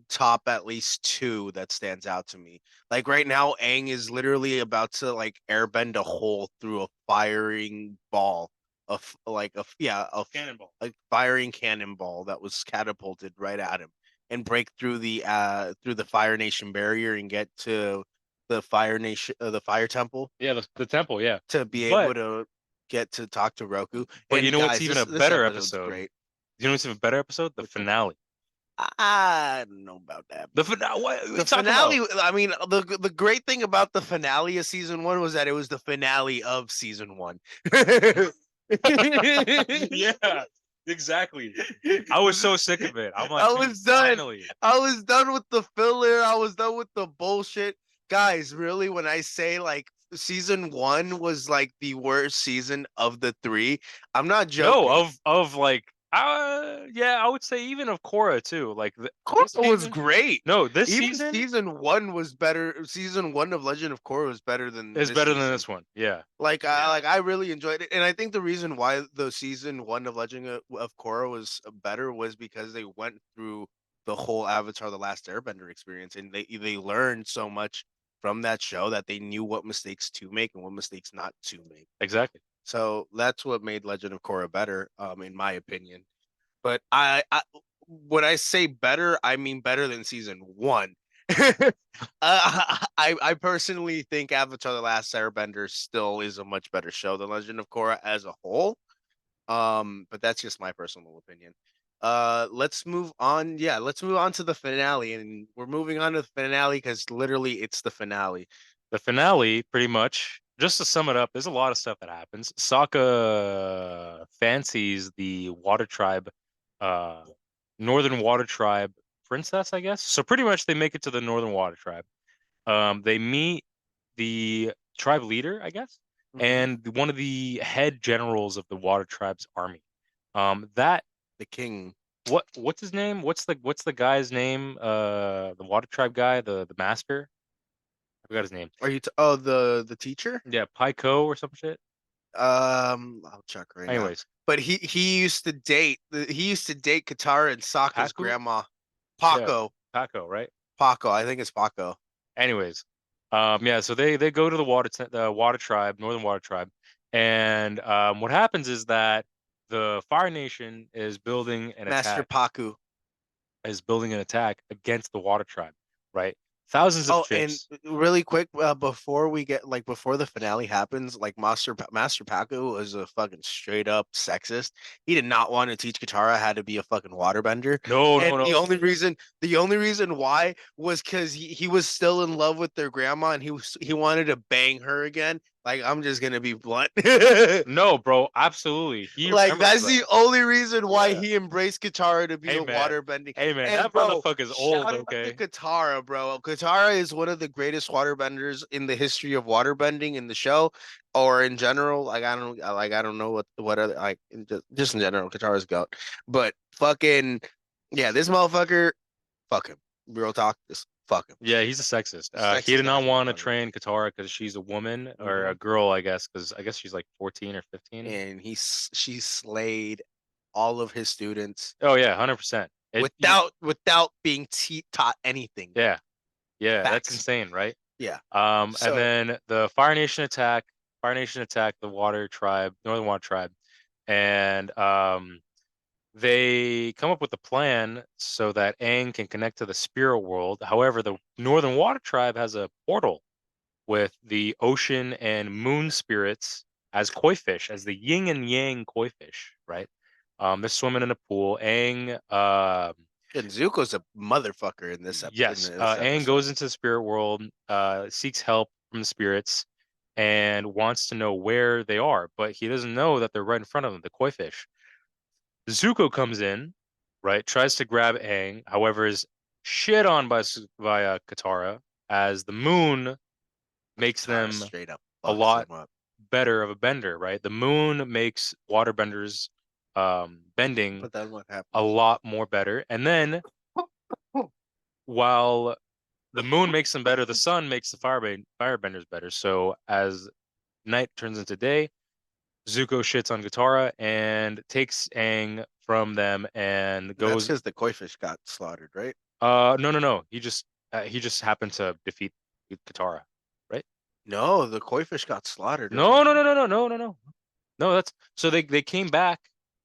top at least two that stands out to me. Like right now, Aang is literally about to like airbend a hole through a firing ball of like a Cannonball. a firing cannonball that was catapulted right at him and break through the Fire Nation barrier and get to the Fire Nation the Fire Temple Yeah, the temple, yeah. to be But able to get to talk to Roku. but you And know what's guys, even this a this better episode's episode? great. You know what's even a better episode? The Which one? finale. I don't know about that. The finale. What are you The talking finale. about? I mean, the great thing about the finale of season one was that it was the finale of season one. Yeah, exactly. I was so sick of it. I'm like, I dude, was done. finally. I was done with the filler. I was done with the bullshit. Guys, really, when I say like season one was like the worst season of the three, I'm not joking. No, of like, yeah, I would say even of Korra too. Like this Korra was season. great. No, this Even season season one was better. Season one of Legend of Korra was better than is this better than season. this one. Yeah, Like I really enjoyed it, and I think the reason why the season one of Legend of Korra was better was because they went through the whole Avatar: The Last Airbender experience, and they learned so much from that show that they knew what mistakes to make and what mistakes not to make. exactly. So that's what made Legend of Korra better, in my opinion. But when I say better, I mean better than season one. I personally think Avatar: The Last Airbender still is a much better show than Legend of Korra as a whole. But that's just my personal opinion. Let's move on. Yeah, let's move on to the finale, and we're moving on to the finale because literally it's the finale. The finale, pretty much. Just to sum it up, there's a lot of stuff that happens. Sokka fancies the Water Tribe, uh, Northern Water Tribe princess, I guess. So pretty much they make it to the Northern Water Tribe. They meet the tribe leader, I guess, and one of the head generals of the Water Tribe's army. That The king. what's his name? What's the guy's name? The Water Tribe guy, the master. I forgot his name. Are you? Oh, the teacher? Yeah, Pyko or some shit. I'll check right now. Anyways, But he used to date Katara and Sokka's Paku? grandma, Yeah, Paco. Paco, right? Paco, I think it's Paco. Anyways, yeah, so they go to the Water Tribe, Northern Water Tribe, and what happens is that the Fire Nation Master Paku. is building an attack against the Water Tribe, right? Thousands of Oh, and ships. really quick, before we get like before the finale happens, like Master Paku was a fucking straight up sexist. He did not want to teach Katara how to be a fucking waterbender. No, And no, no. the only reason why was because he was still in love with their grandma and he wanted to bang her again. Like I'm just gonna be blunt. No, bro, absolutely. He Like remembers that's the that. only reason why Yeah. he embraced Katara to be Hey a man, waterbending. hey man, And that bro, motherfucker's old, shout out okay? to Katara, bro. Katara is one of the greatest waterbenders in the history of waterbending in the show, or in general. I don't know what other like just in general. Katara's goat, but fucking yeah, this motherfucker, fuck him. Real talk, just fuck him. Yeah, he's a sexist. He Sexist did not ass want to motherfucker. train Katara because she's a woman or a Mhm. girl, I guess, because I guess she's like 14 or 15. And she slayed all of his students Oh yeah, 100%. without being taught anything. Yeah, yeah, that's Facts. insane, right? Yeah. And So then the Fire Nation attack the Water Tribe, Northern Water Tribe, and they come up with a plan so that Aang can connect to the spirit world. However, the Northern Water Tribe has a portal with the ocean and moon spirits as koi fish, as the yin and yang koi fish, right? They're swimming in a pool. Aang, And Zuko's a motherfucker in this yes, this Aang episode. goes into the spirit world, seeks help from the spirits, and wants to know where they are, but he doesn't know that they're right in front of him, the koi fish. Zuko comes in, right, tries to grab Aang, however, is shit on by Katara, as the moon makes Katara them straight up a fucks lot him up. better of a bender, right? The moon makes waterbenders bending But then what a happens? lot more better. And then while the moon makes them better, the sun makes the firebenders better. So as night turns into day, Zuko shits on Katara and takes Aang from them and That's goes. because the koi fish got slaughtered, right? No. He just happened to defeat Katara, right? No, the koi fish got slaughtered. No. No, that's so they came back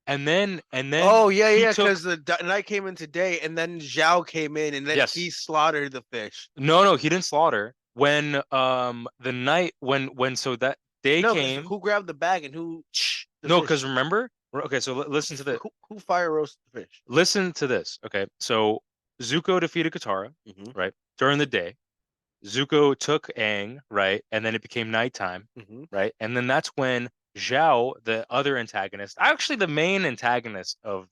and then Oh yeah, he yeah, took because the night came in today, and then Zhao came in, and then he yes. slaughtered the fish. No, he didn't slaughter. When the night when so that day No, because came. who grabbed the bag and who the No, fish? because remember? Okay, so listen to this. Who fire roasted the fish? Listen to this. Okay, so Zuko defeated Katara, Mm-hmm. right? During the day. Zuko took Aang, right? And then it became nighttime, Mm-hmm. right? And then that's when Zhao, the other antagonist, actually the main antagonist of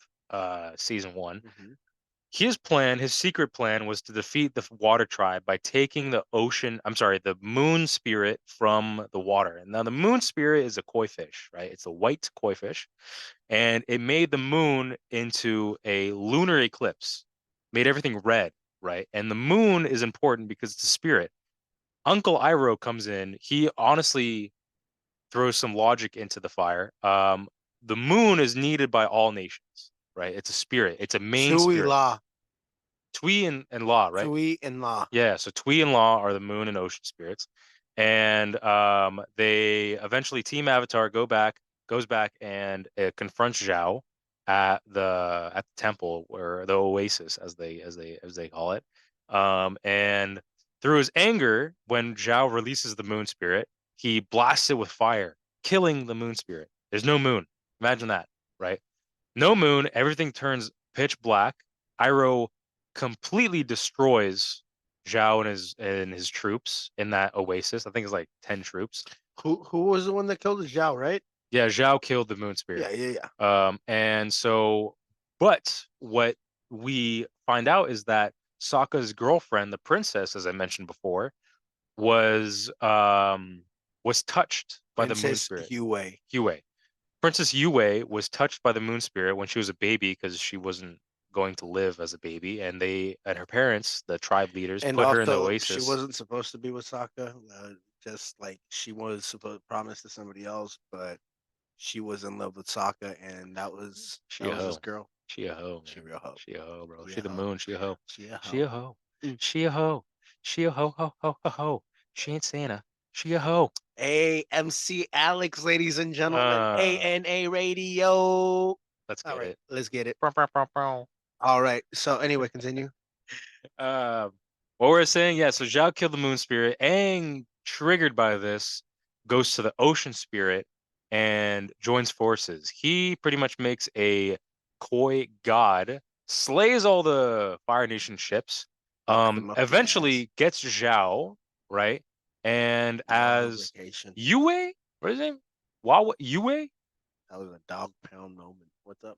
season one, Mm-hmm. his secret plan was to defeat the water tribe by taking the moon spirit from the water. And now the moon spirit is a koi fish, right? It's a white koi fish. And it made the moon into a lunar eclipse, made everything red, right? And the moon is important because it's a spirit. Uncle Iroh comes in. He honestly throws some logic into the fire. The moon is needed by all nations, right? It's a spirit. It's a main Tui spirit. La. Tui and La, right? Tui and La. Yeah, so Tui and La are the moon and ocean spirits. And they eventually Team Avatar goes back and confronts Zhao at the temple or the oasis as they call it. And through his anger, when Zhao releases the moon spirit, he blasts it with fire, killing the moon spirit. There's no moon. Imagine that, right? No moon, everything turns pitch black. Iroh completely destroys Zhao and his troops in that oasis. I think it's like 10 troops. Who was the one that killed Zhao, right? Yeah, Zhao killed the moon spirit. Yeah. And so, but what we find out is that Sokka's girlfriend, the princess, as I mentioned before, was touched by the moon Princess spirit. Yue. Yue. Princess Yue was touched by the moon spirit when she was a baby because she wasn't going to live as a baby, and her parents, the tribe leaders, And put her in the also, she oasis. wasn't supposed to be with Sokka. Just like she was supposed promised to somebody else, but she was in love with Sokka, and that was his girl. She a hoe, man. She real hoe. She a hoe, bro. She She a the hoe. moon. She a hoe. She a She hoe. a hoe. She a hoe. She a hoe, ho, ho, ho, ho. She ain't Santa. She a hoe. AMC Alex, ladies and gentlemen. Uh, A&A Radio. let's All get right, it. let's get it. Bow, bow, bow, bow. All right. So anyway, continue. Uh, what we're saying, yeah. So Zhao killed the moon spirit. Aang, triggered by this, goes to the ocean spirit and joins forces. He pretty much makes a koi god, slays all the Fire Nation ships. Fucks them up the Eventually gets Zhao, right? And ass. as Vacation. Yue, what is his name? Wawa Yue? That was a dog pound moment. What's up?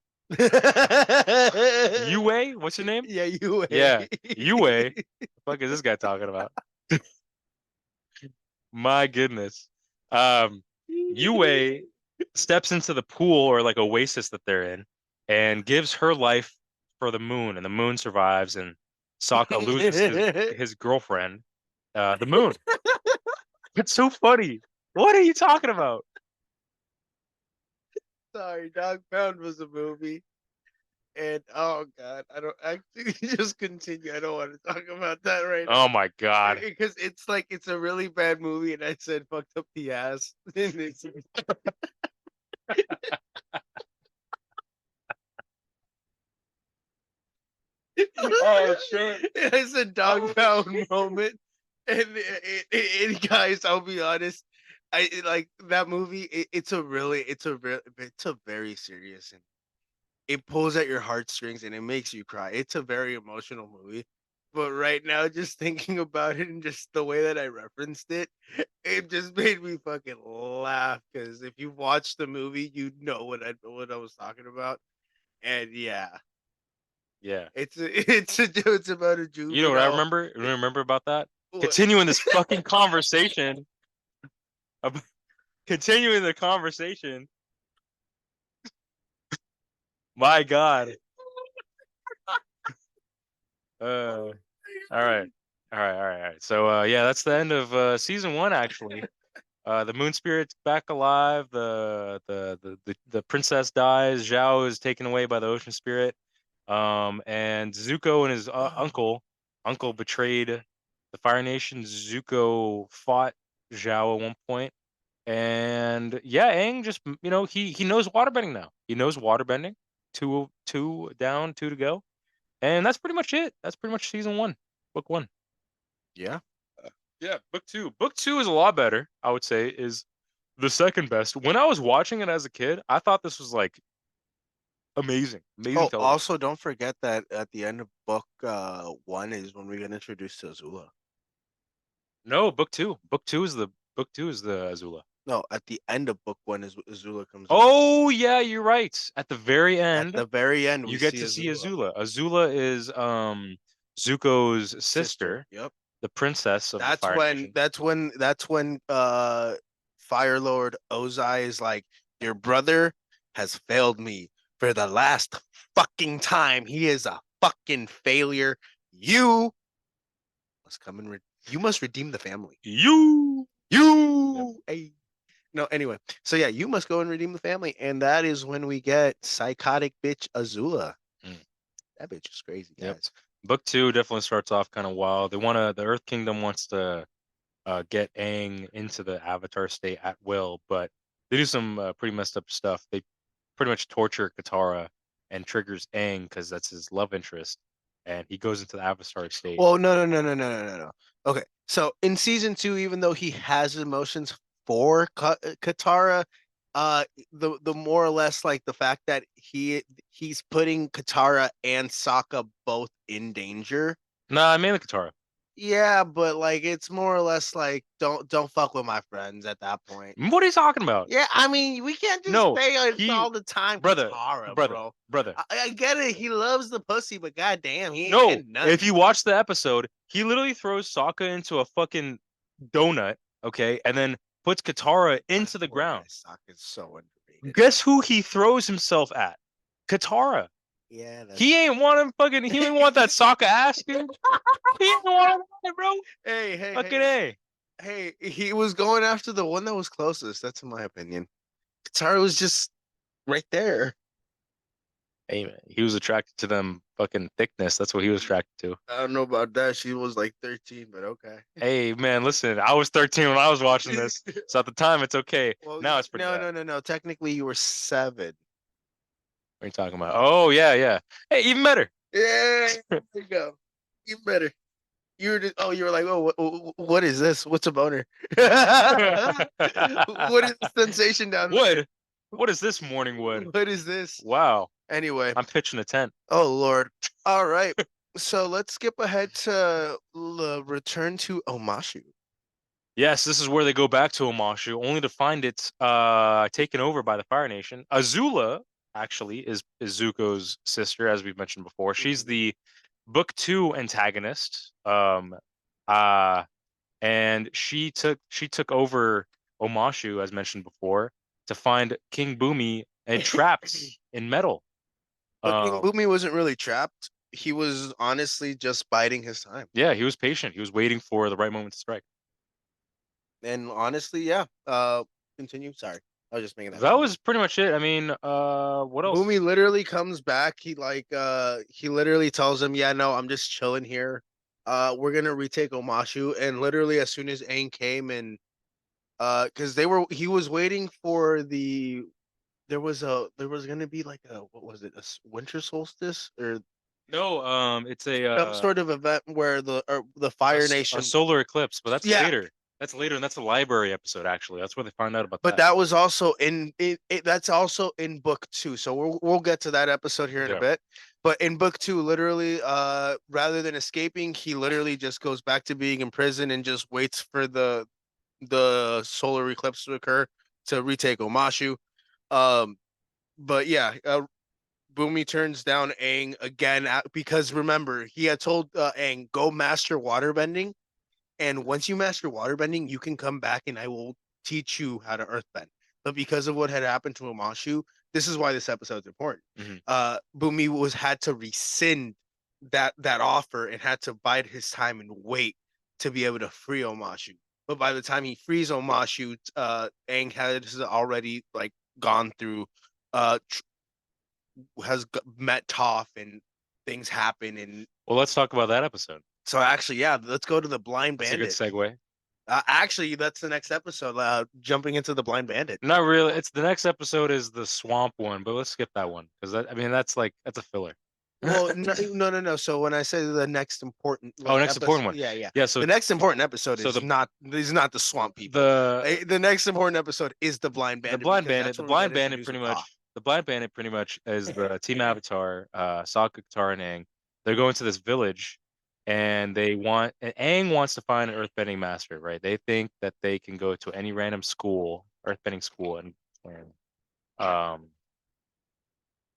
Yue? What's your name? Yeah, Yue. Yeah, Yue. What the fuck is this guy talking about? My goodness. Yue steps into the pool or like oasis that they're in and gives her life for the moon, and the moon survives, and Sokka loses his girlfriend, the moon. It's so funny. What are you talking about? Sorry, Dog Pound was a movie. And oh god, I don't actually just continue. I don't want to talk about that right now. Oh my god. Because it's a really bad movie, and I said fucked up the ass. Oh shit! It's a dog pound moment, and guys, I'll be honest, like that movie. It's a very serious, and it pulls at your heartstrings and it makes you cry. It's a very emotional movie. But right now, just thinking about it and just the way that I referenced it, it just made me fucking laugh. Because if you watch the movie, you know what I was talking about. And yeah, Yeah. it's about a You know what I juvenile. remember? You remember about that? What? Continuing this fucking conversation. Continuing the conversation. My God. All right. All right. So yeah, that's the end of season 1 actually. The moon spirit's back alive. The princess dies. Zhao is taken away by the ocean spirit. And Zuko and his uncle betrayed the Fire Nation. Zuko fought Zhao at one point. And yeah, Aang just he knows waterbending now. He knows waterbending. Two down, two to go. And that's pretty much it. That's pretty much season 1, book 1. Yeah. Yeah, book 2. Book 2 is a lot better, I would say, is the second best. When I was watching it as a kid, I thought this was like amazing. Amazing Oh, television. also don't forget that at the end of book 1 is when we get introduced to Azula. No, book 2. Book 2 is the Azula. No, at the end of book 1 is Azula comes in. Oh yeah, you're right. At the very At end, the very end, you we get see to see Azula. Azula. Azula is Zuko's sister, Yep. the princess of the That's Fire when Nation. Fire Lord Ozai is like, your brother has failed me for the last fucking time. He is a fucking failure. You must come and you must redeem the family. You. Hey. No, anyway. So yeah, you must go and redeem the family. And that is when we get psychotic bitch Azula. Mm. That bitch is crazy, Yep. guys. Book 2 definitely starts off kind of wild. The Earth Kingdom wants to get Aang into the Avatar state at will, but they do some pretty messed up stuff. They pretty much torture Katara and triggers Aang because that's his love interest, and he goes into the Avatar state. Well, no. Okay, so in season 2, even though he has emotions for Katara, the more or less like the fact that he's putting Katara and Sokka both in danger. Nah, mainly Katara. Yeah, but like it's more or less like don't fuck with my friends at that point. What are you talking about? Yeah, I mean we can't just No, say it's he, all the time brother, Katara, brother, bro. brother. I get it. He loves the pussy, but goddamn, he ain't No, getting nothing. if you watch the episode, he literally throws Sokka into a fucking donut, okay, and then puts Katara into the ground. Sokka's so underrated. Guess who he throws himself at? Katara. Yeah, He ain't want him fucking. He didn't want that Sokka ass, dude. He didn't want it, bro. Hey, Fucking hey, A. hey, he was going after the one that was closest. That's in my opinion. Katara was just right there. Hey man, he was attracted to them fucking thickness. That's what he was attracted to. I don't know about that. She was like 13, but okay. Hey man, listen, I was 13 when I was watching this, so at the time it's okay. Well, Now it's pretty no, bad. no. Technically, you were 7. What are you talking about? Oh yeah. Hey, even better. Yeah, there you go. Even better. You were just, you were like, what is this? What's a boner? What is the sensation down there? Wood. What is this morning wood? What is this? Wow. Anyway, I'm pitching a tent. oh Lord. All right. So let's skip ahead to return to Omashu. Yes, this is where they go back to Omashu, only to find it taken over by the Fire Nation. Azula actually is Zuko's sister, as we've mentioned before. She's the book 2 antagonist. And she took over Omashu, as mentioned before, to find King Bumi and trapped in metal. But King Bumi wasn't really trapped. He was honestly just biding his time. Yeah, he was patient. He was waiting for the right moment to strike. And honestly, yeah. Continue. Sorry, I was just making that. That was pretty much it. I mean, what else? Bumi literally comes back. He literally tells him, "Yeah, no, I'm just chilling here. We're gonna retake Omashu." And literally, as soon as Aang came and because he was waiting for there was gonna be like a, what was it, winter solstice or No, it's Some sort of event where the Fire Nation. a solar eclipse, but that's Yeah. later. That's later, and that's a library episode. Actually, that's where they find out about But that. that was also that's also in book 2. So we'll get to that episode here in a Yeah. bit. But in book 2, literally, rather than escaping, he literally just goes back to being in prison and just waits for the solar eclipse to occur to retake Omashu. But yeah, Boomy turns down Aang again because remember he had told Aang, go master waterbending, and once you master waterbending, you can come back and I will teach you how to earthbend. But because of what had happened to Amashu, this is why this episode's important. Boomy had to rescind that offer and had to bide his time and wait to be able to free Omashu. But by the time he frees Omashu, Aang has already like gone through has met Toph and things happen. And Well, let's talk about that episode. so actually, yeah, let's go to the Blind That's Bandit. a good segue. Actually, that's the next episode. Jumping into the Blind Bandit. Not really. It's the next episode is the swamp one, but let's skip that one because that's a filler. Well, no. So when I say the next important, next important one. yeah. So the next important episode is not the swamp people. The next important episode is the Blind Bandit. The Blind Bandit pretty much is the Team Avatar, Sokka, Katara, and Aang. They're going to this village, and Aang wants to find an earthbending master, right? They think that they can go to any random school, earthbending school, and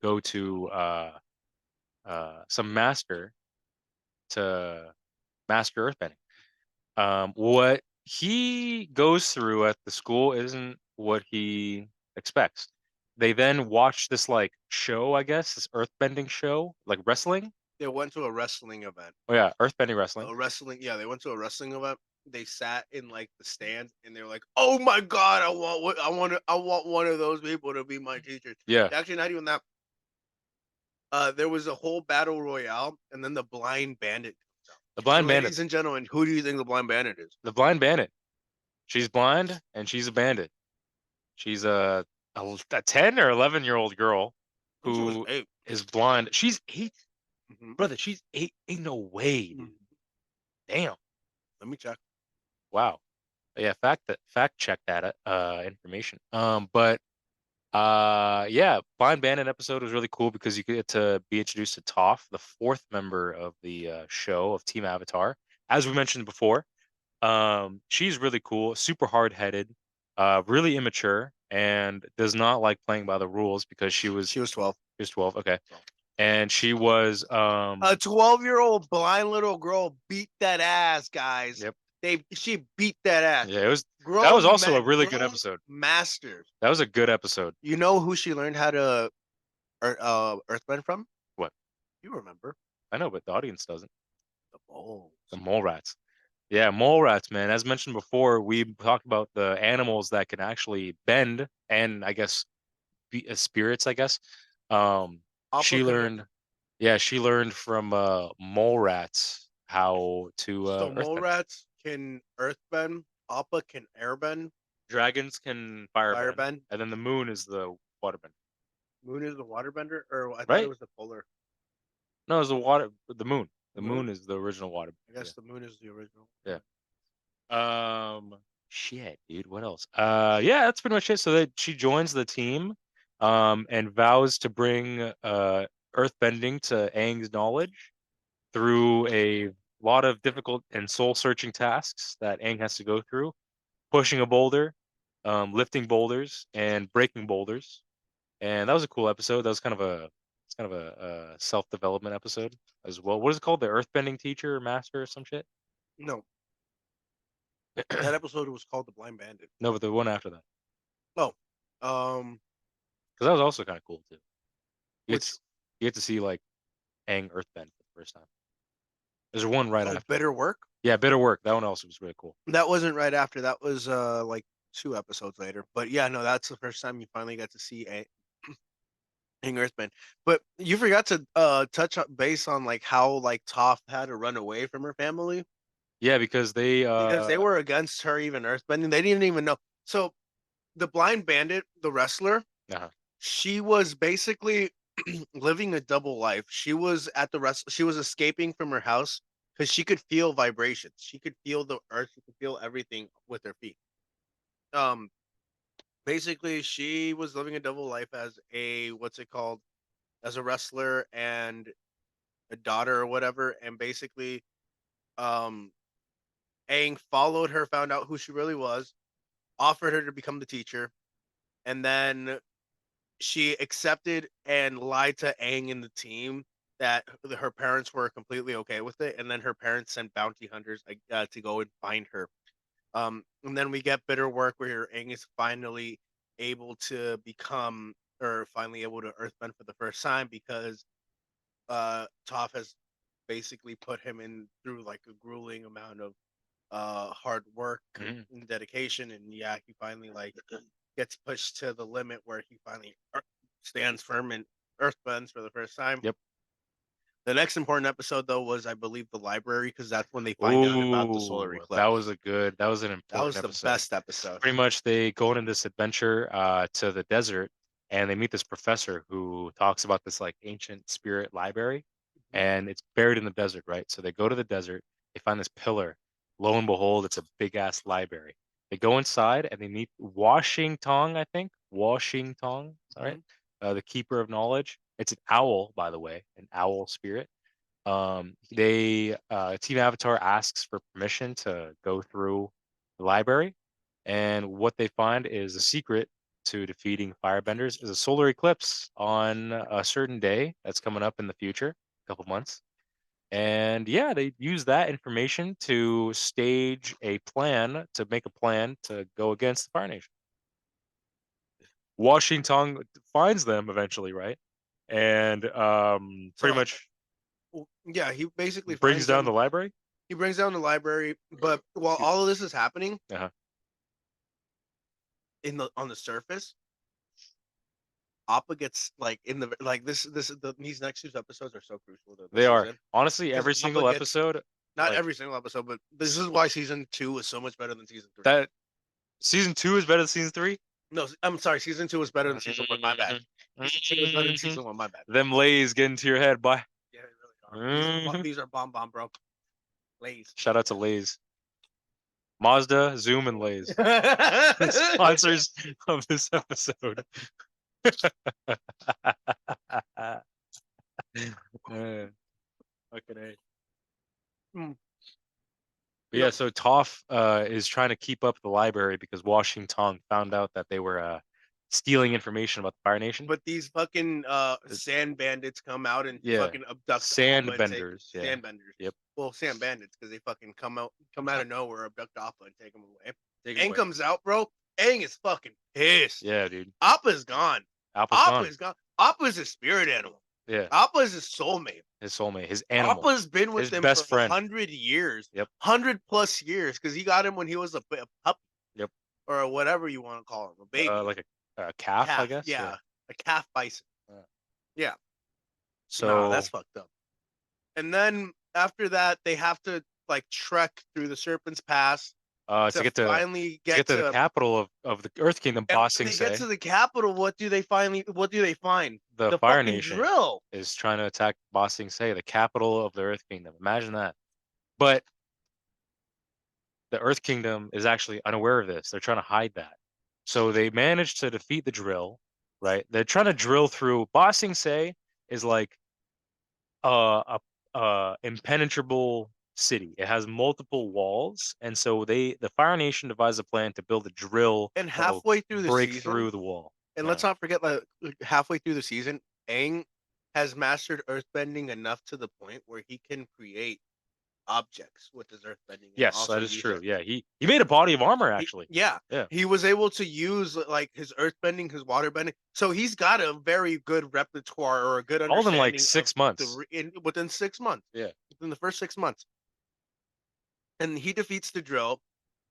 go to some master to master earthbending. What he goes through at the school isn't what he expects. They then watch this like show, I guess, this earthbending show, like wrestling. They went to a wrestling event. Oh yeah, earthbending wrestling. They went to a wrestling event. They sat in like the stands and they were like, "Oh my god, I want one of those people to be my teachers." Yeah. Actually, not even that. There was a whole battle royale, and then the Blind Bandit comes out. The Blind Bandit. Ladies and gentlemen, who do you think the Blind Bandit is? The Blind Bandit. She's blind and she's a bandit. She's a 10 or 11-year-old girl who is blind. She's 8. Brother, she's 8. Ain't no way, dude. Damn. Let me check. Wow. Yeah, fact check that information. But yeah, Blind Bandit episode was really cool because you get to be introduced to Toph, the 4th member of the show of Team Avatar. As we mentioned before, she's really cool, super hard-headed, really immature, and does not like playing by the rules because she was 12. She was 12, okay. And she was a 12-year-old blind little girl beat that ass, guys. Yep. She beat that ass. Yeah, that was also a really good episode. Master. That was a good episode. You know who she learned how to earthbend from? What? You remember? I know, but the audience doesn't. The moles. The mole rats. Yeah, mole rats, man. As mentioned before, we talked about the animals that can actually bend and I guess be spirits, I guess. She learned from mole rats how to so mole rats can earthbend, Appa can airbend, dragons can firebend, and then the moon is the waterbender. Moon is the waterbender, or I thought it was the polar. No, it's the moon. The moon is the original water. I guess the moon is the original. Yeah. Shit, dude. What else? Yeah, that's pretty much it. So she joins the team, and vows to bring earthbending to Aang's knowledge through a lot of difficult and soul-searching tasks that Aang has to go through, pushing a boulder, lifting boulders, and breaking boulders. And that was a cool episode. That was kind of a self-development episode as well. What is it called? The Earthbending Teacher or Master or some shit? No. That episode was called The Blind Bandit. No, but the one after that. Oh. Because that was also kind of cool too. You get to see like Aang earthbend for the first time. There's one right after. Bitter Work? Yeah, Bitter Work. That one also was really cool. That wasn't right after. That was like 2 episodes later. But yeah, no, that's the first time you finally got to see Aang earthbend. But you forgot to touch base on like how like Toph had to run away from her family. Yeah, because they were against her even earthbending. They didn't even know. So the Blind Bandit, the wrestler, she was basically living a double life. She was at the rest. She was escaping from her house because she could feel vibrations. She could feel the earth. She could feel everything with her feet. Um, Basically, she was living a double life as a what's it called? As a wrestler and a daughter or whatever. And basically, um, Aang followed her, found out who she really was, offered her to become the teacher, and then she accepted and lied to Aang and the team that her parents were completely okay with it, and then her parents sent bounty hunters to go and find her. And then we get Bitter Work where Aang is finally able to become or finally able to earthbend for the first time because Toph has basically put him in through like a grueling amount of hard work and dedication, and yeah, he finally like gets pushed to the limit where he finally stands firm and earthbends for the first time. Yep. The next important episode though was, I believe, the library, because that's when they find out about the solar eclipse. That was an important That was the episode. best episode. Pretty much, they go on this adventure to the desert, and they meet this professor who talks about this like ancient spirit library, and it's buried in the desert, right? So they go to the desert, they find this pillar. Lo and behold, it's a big ass library. They go inside and they meet Washington, I think. Washington, all right? The keeper of knowledge. It's an owl, by the way, an owl spirit. Team Avatar asks for permission to go through the library, and what they find is the secret to defeating firebenders is a solar eclipse on a certain day that's coming up in the future, a couple months. And yeah, they use that information to stage a plan, to make a plan to go against the Fire Nation. Washington finds them eventually, right? And pretty much yeah, he basically brings down the library. He brings down the library, but while all of this is happening, on the surface, Appa gets like in the like these next 2 episodes are so crucial to the They are season. honestly every single episode. Not like, every single episode, but this is why season 2 is so much better than season 3. That season 2 is better than season 3. No, I'm sorry. Season 2 is better than season 1. My bad. Season 2 is better than season 1. My bad. Them lays get into your head, boy. Yeah, they really are. These are bomb, bro. Lays. Shout out to Lays. Mazda, Zoom, and Lays. Sponsors of this episode. Okay. Yeah, so Toph is trying to keep up the library because Washington found out that they were stealing information about the Fire Nation. But these fucking sand bandits come out and fucking abduct sand benders. Sand benders. Yep. Well, sand bandits, because they fucking come out of nowhere, abduct Appa and take him away. Aang comes out, bro. Aang is fucking pissed. Yeah, dude. Appa's gone. Appa's gone. Appa's a spirit animal. Yeah. Appa's his soulmate. His animal. Appa's been with him best for friend. 100 years. Yep. 100+ years, because he got him when he was a pup. Yep. Or whatever you want to call him, a baby. Like a calf, I guess. Yeah, a calf bison. Yeah. So no, that's fucked up. And then after that, they have to like trek through the Serpent's Pass to get to the capital of the Earth Kingdom, Ba Sing Se. They get to the capital. What do they find? The Fire Nation drill is trying to attack Ba Sing Se, the capital of the Earth Kingdom. Imagine that. But the Earth Kingdom is actually unaware of this. They're trying to hide that. So they managed to defeat the drill, right? They're trying to drill through. Ba Sing Se is like a impenetrable city. It has multiple walls, and so the Fire Nation devised a plan to build a drill and halfway through the break season, through the wall. And let's not forget that halfway through the season, Aang has mastered earthbending enough to the point where he can create objects with his earthbending. Yes, that is true. Yeah, he made a body of armor actually. Yeah, he was able to use like his earthbending, his waterbending. So he's got a very good repertoire or a good understanding. All in like 6 months. Within 6 months. Yeah, within the first 6 months. And he defeats the drill.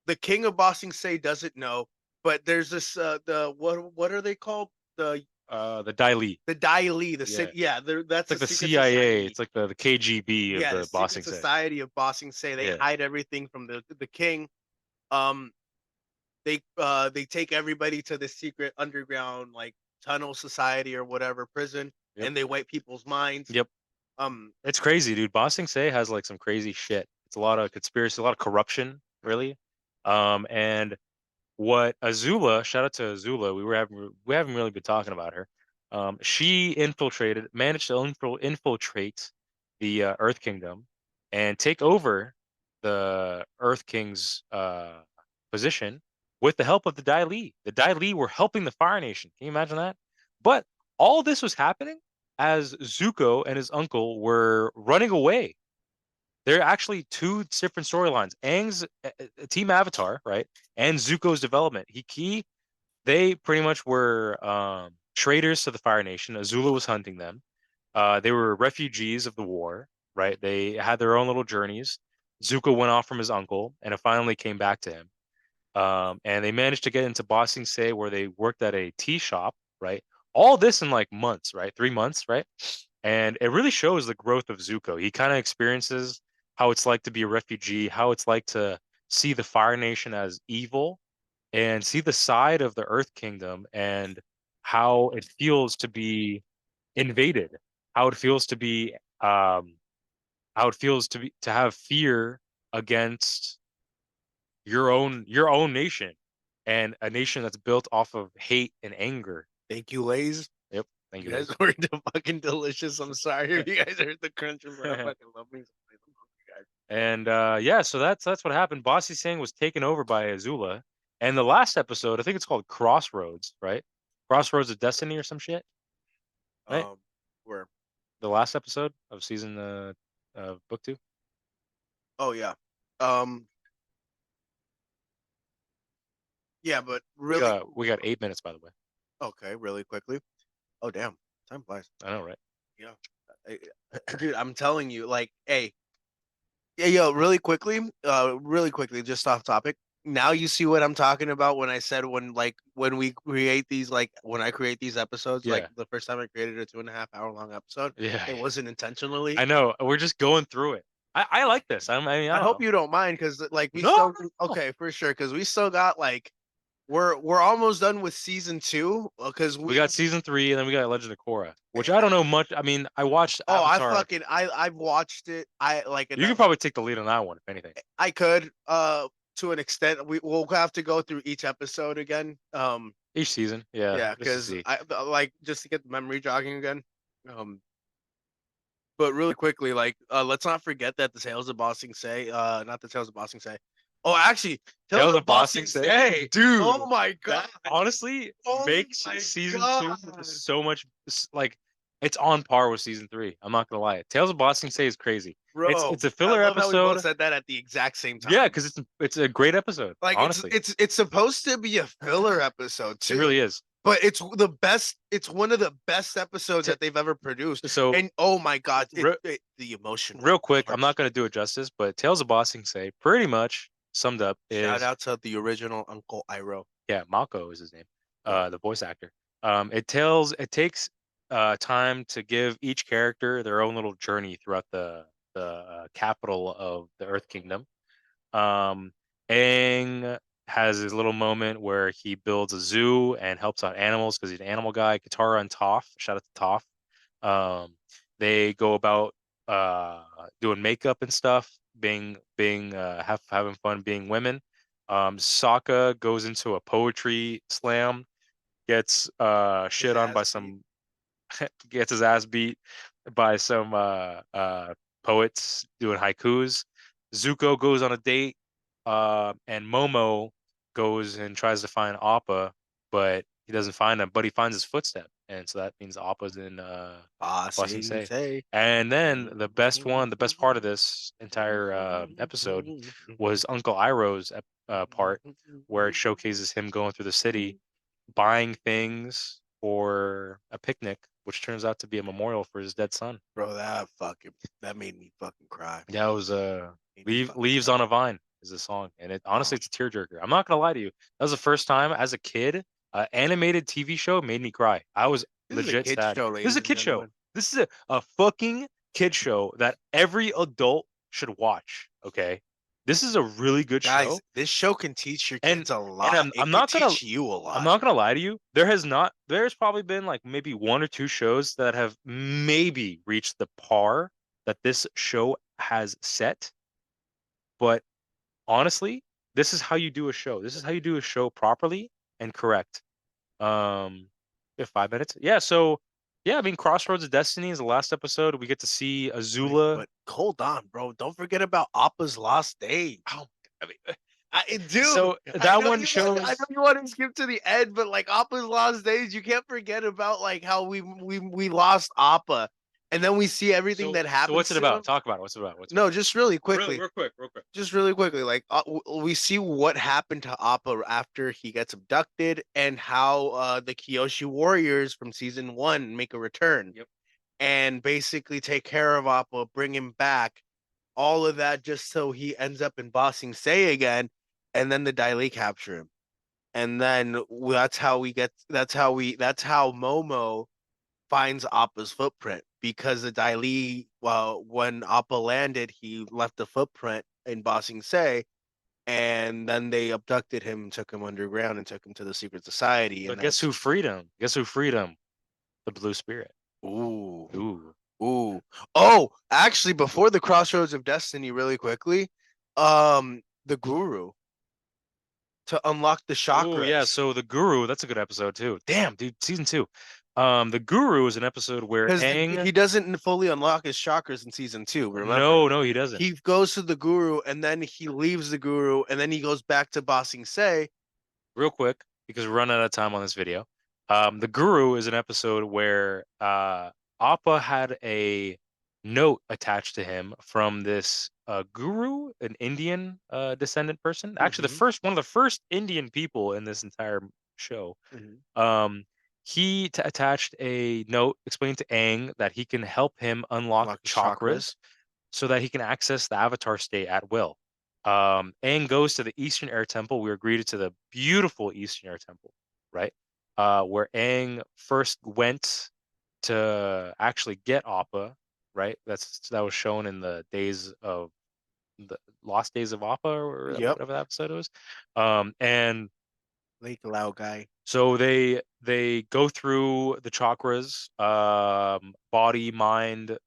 The king of Ba Sing Se doesn't know, but there's this what are they called? The Dai Li. The Dai Li, that's like the CIA. Society. It's like the KGB of the Ba Sing Se. Society of Ba Sing Se. They hide everything from the king. They take everybody to the secret underground like tunnel society or whatever prison, Yep. and they wipe people's minds. Yep. It's crazy, dude. Ba Sing Se has like some crazy shit. It's a lot of conspiracy, a lot of corruption, really. And what Azula, shout out to Azula, we haven't really been talking about her. She managed to infiltrate the Earth Kingdom and take over the Earth King's position with the help of the Dai Li. The Dai Li were helping the Fire Nation. Can you imagine that? But all this was happening as Zuko and his uncle were running away. There are actually two different storylines. Aang's Team Avatar, right, and Zuko's development. They pretty much were traitors to the Fire Nation. Azula was hunting them. They were refugees of the war, right? They had their own little journeys. Zuko went off from his uncle, and it finally came back to him. And they managed to get into Ba Sing Se, where they worked at a tea shop, right? All this in like months, right? 3 months, right? And it really shows the growth of Zuko. He kind of experiences how it's like to be a refugee, how it's like to see the Fire Nation as evil and see the side of the Earth Kingdom and how it feels to be invaded, how it feels to be to have fear against your own nation and a nation that's built off of hate and anger. Thank you, Lays. Yep. Thank You you. guys were fucking delicious. I'm sorry if you guys heard the crunch, but I fucking love me. And yeah, so that's what happened. Bossy Singh was taken over by Azula, and the last episode, I think it's called Crossroads, right? Crossroads of Destiny or some shit, right? Where? The last episode of season book 2. Oh yeah. Yeah, but really, we got 8 minutes, by the way. okay, really quickly. Oh damn, time flies. I know, right? Yeah, dude, I'm telling you, like, hey, yeah, yo, really quickly, just off topic. Now you see what I'm talking about when I said when we create these when I create these episodes, Yeah. like the first time I created a 2.5 hour long episode, Yeah. it wasn't intentionally. I know. We're just going through it. I like this. I mean, I don't hope know. you don't mind because we No, still no. okay for sure because we still got we're almost done with season 2 because We got season 3, and then we got Legend of Korra, which I don't know much. I mean, I watched Avatar. I've watched it. You could probably take the lead on that one, if anything. I could to an extent. We'll have to go through each episode again. Each season, yeah. Yeah, because I just to get the memory jogging again. But really quickly, let's not forget that the Tales of Ba Sing Se, not the Tales of Ba Sing Se. Oh, actually, Tales of Ba Sing Se, dude. Oh my god! Honestly, makes season 2 so much like it's on par with season 3. I'm not gonna lie. Tales of Ba Sing Se is crazy. Bro, it's a filler I love episode. How we both said that at the exact same time. Yeah, because it's a great episode. Like honestly, it's supposed to be a filler episode too. It really is. But it's the best. It's one of the best episodes that they've ever produced. So, and oh my god, the emotion. Real quick, I'm not gonna do it justice, but Tales of Ba Sing Se pretty much summed up is shout out to the original Uncle Iroh. Yeah, Mako is his name, the voice actor. It takes time to give each character their own little journey throughout the capital of the Earth Kingdom. Aang has his little moment where he builds a zoo and helps out animals because he's an animal guy. Katara and Toph, shout out to Toph. They go about doing makeup and stuff, being having fun being women. Sokka goes into a poetry slam, gets shit on by some gets his ass beat by some poets doing haikus. Zuko goes on a date, and Momo goes and tries to find Appa, but he doesn't find him, but he finds his footstep. And so that means Appa's in Ba Sing Se. And then the best part of this entire episode was Uncle Iroh's part, where it showcases him going through the city, buying things for a picnic, which turns out to be a memorial for his dead son. Bro, that made me fucking cry. That was Leaves on a Vine is the song, and honestly it's a tearjerker. I'm not gonna lie to you. That was the first time as a kid, animated TV show made me cry. I was legit sad. This is a kid show. This is a fucking kid show that every adult should watch. Okay, This is a really good Guys, show. this show can teach your And kids a and lot. I'm It can not gonna teach you a lot. I'm not gonna lie to you. There's probably been like maybe one or two shows that have maybe reached the par that this show has set. But honestly, this is how you do a show. This is how you do a show properly and correct. We have 5 minutes. Yeah, so yeah, I mean Crossroads of Destiny is the last episode. We get to see Azula. But hold on, bro. Don't forget about Appa's Lost Days. Oh, I mean, Dude, so I that know one you shows. want, I know you want to skip to the end, but like Appa's Lost Days, you can't forget about like how we lost Appa, and then we see everything that So happens what's it to about? him. Talk about it. What's it about? What's it No, about? just really quickly. Real quick, real quick. Just really quickly, like we see what happened to Appa after he gets abducted, and how the Kyoshi warriors from season 1 make a return. Yep. And basically take care of Appa, bring him back, all of that just so he ends up in Bossing Say again, and then the Dai capture him. And then that's how Momo finds Appa's footprint, because the Dai well, when Appa landed, he left a footprint in Bossing Say, and then they abducted him and took him underground and took him to the secret society. But And guess who freed him? Guess who freed him? The Blue Spirit. Ooh. Ooh. Ooh. Oh, actually, before the Crossroads of Destiny, really quickly, the Guru to unlock the Oh yeah, chakras. so the Guru, that's a good episode too. Damn, dude, season 2. The Guru is an episode where Because Aang. he doesn't fully unlock his chakras in season 2. Remember, No, he doesn't. he goes to the Guru and then he leaves the Guru and then he goes back to Bossing Say. Real quick, because we're running out of time on this video. The Guru is an episode where Appa had a note attached to him from this guru, an Indian descendant person. Actually, Mhm. one of the first Indian people in this entire show. Mhm. He attached a note explaining to Aang that he can help him unlock Unlock his chakras so that he can access the Avatar state at will. Aang goes to the Eastern Air Temple. We were greeted to the beautiful Eastern Air Temple, right? Where Aang first went to actually get Appa, right? That was shown in the Lost Days of Appa, or Yep. whatever that episode was. And Lake Lao guy. so they go through the chakras, body, mind,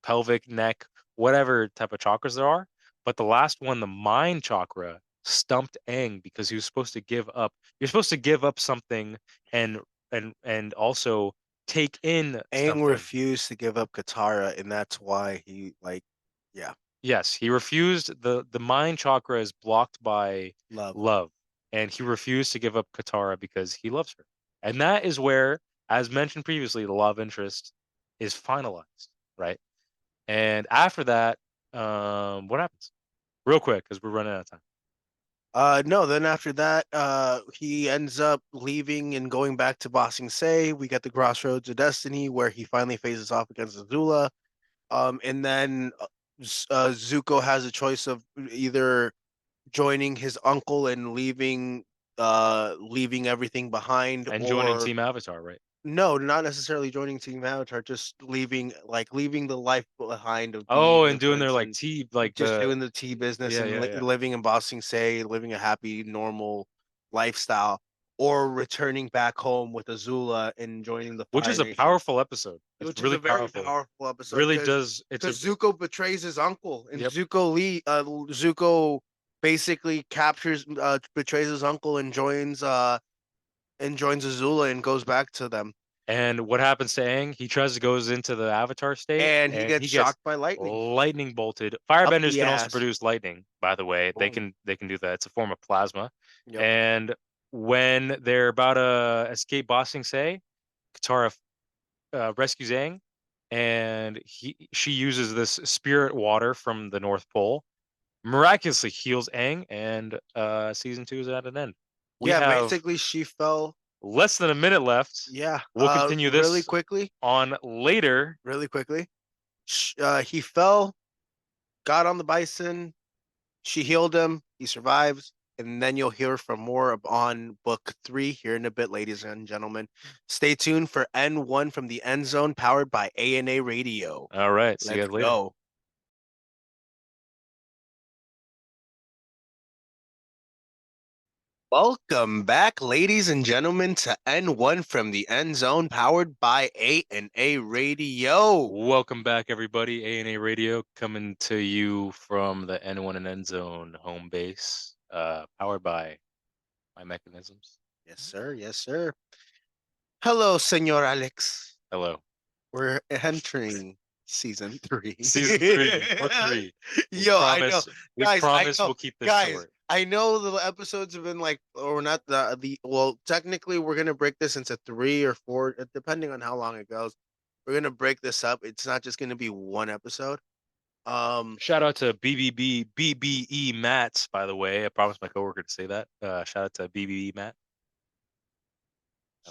pelvic, neck, whatever type of chakras there are. But the last one, the mind chakra, stumped Aang because he was supposed to give up. You're supposed to give up something and also take in Aang something. refused to give up Katara, and that's why he yeah. Yes, he refused. The mind chakra is blocked by Love. love, and he refused to give up Katara because he loves her. And that is where, as mentioned previously, the love interest is finalized, right? And after that, what happens? Real quick, because we're running out of time. No, then after that, he ends up leaving and going back to Bossing Say. We get the Crossroads of Destiny where he finally faces off against Azula. And then Zuko has a choice of either joining his uncle and leaving everything behind, And joining or Team Avatar, right? no, not necessarily joining Team Avatar, just leaving the life behind of Oh, being a and doing their prince like and tea, like just the doing the tea business yeah, and yeah, yeah. living in Bossing Say, living a happy, normal lifestyle, or returning back home with Azula and joining the Which is Fire a Nation, powerful episode. It's which is really a very powerful. powerful episode Really because does. It's a Zuko betrays his uncle, and yep. Zuko basically betrays his uncle and joins Azula and goes back to them. And what happens to Aang? He goes into the Avatar state, And he and gets he gets shocked by lightning lightning bolted. up Firebenders the can also ass. produce lightning, by the way. Boom. They can do that. It's a form of plasma. Yep. And when they're about to escape Bossing Say, Katara rescues Aang, and she uses this spirit water from the North Pole, miraculously heals Aang, and season 2 is at an end. We Yeah, have basically she fell. less than a minute left. Yeah. We'll continue Really this quickly. on later. Really quickly. He fell, got on the bison. She healed him. He survives. And then you'll hear from more on book 3 here in a bit, ladies and gentlemen. Stay tuned for N1 from the End Zone, powered by A&A Radio. All right. See you Let's guys later. go. Welcome back, ladies and gentlemen, to N1 from the End Zone, powered by A&A Radio. Welcome back, everybody. A&A Radio coming to you from the N1 and End Zone home base, powered by my mechanisms. Yes, sir. Yes, sir. Hello, Senor Alex. Hello. We're entering season 3. Season 3 or 3. Yo, I know. We Guys, promise I know. we'll keep this Guys, short. I know the episodes have been like, or not well, technically we're going to break this into 3 or 4, depending on how long it goes. We're going to break this up. It's not just going to be one episode. Shout out to BBE Mats, by the way. I promised my coworker to say that. Shout out to BBE Matt.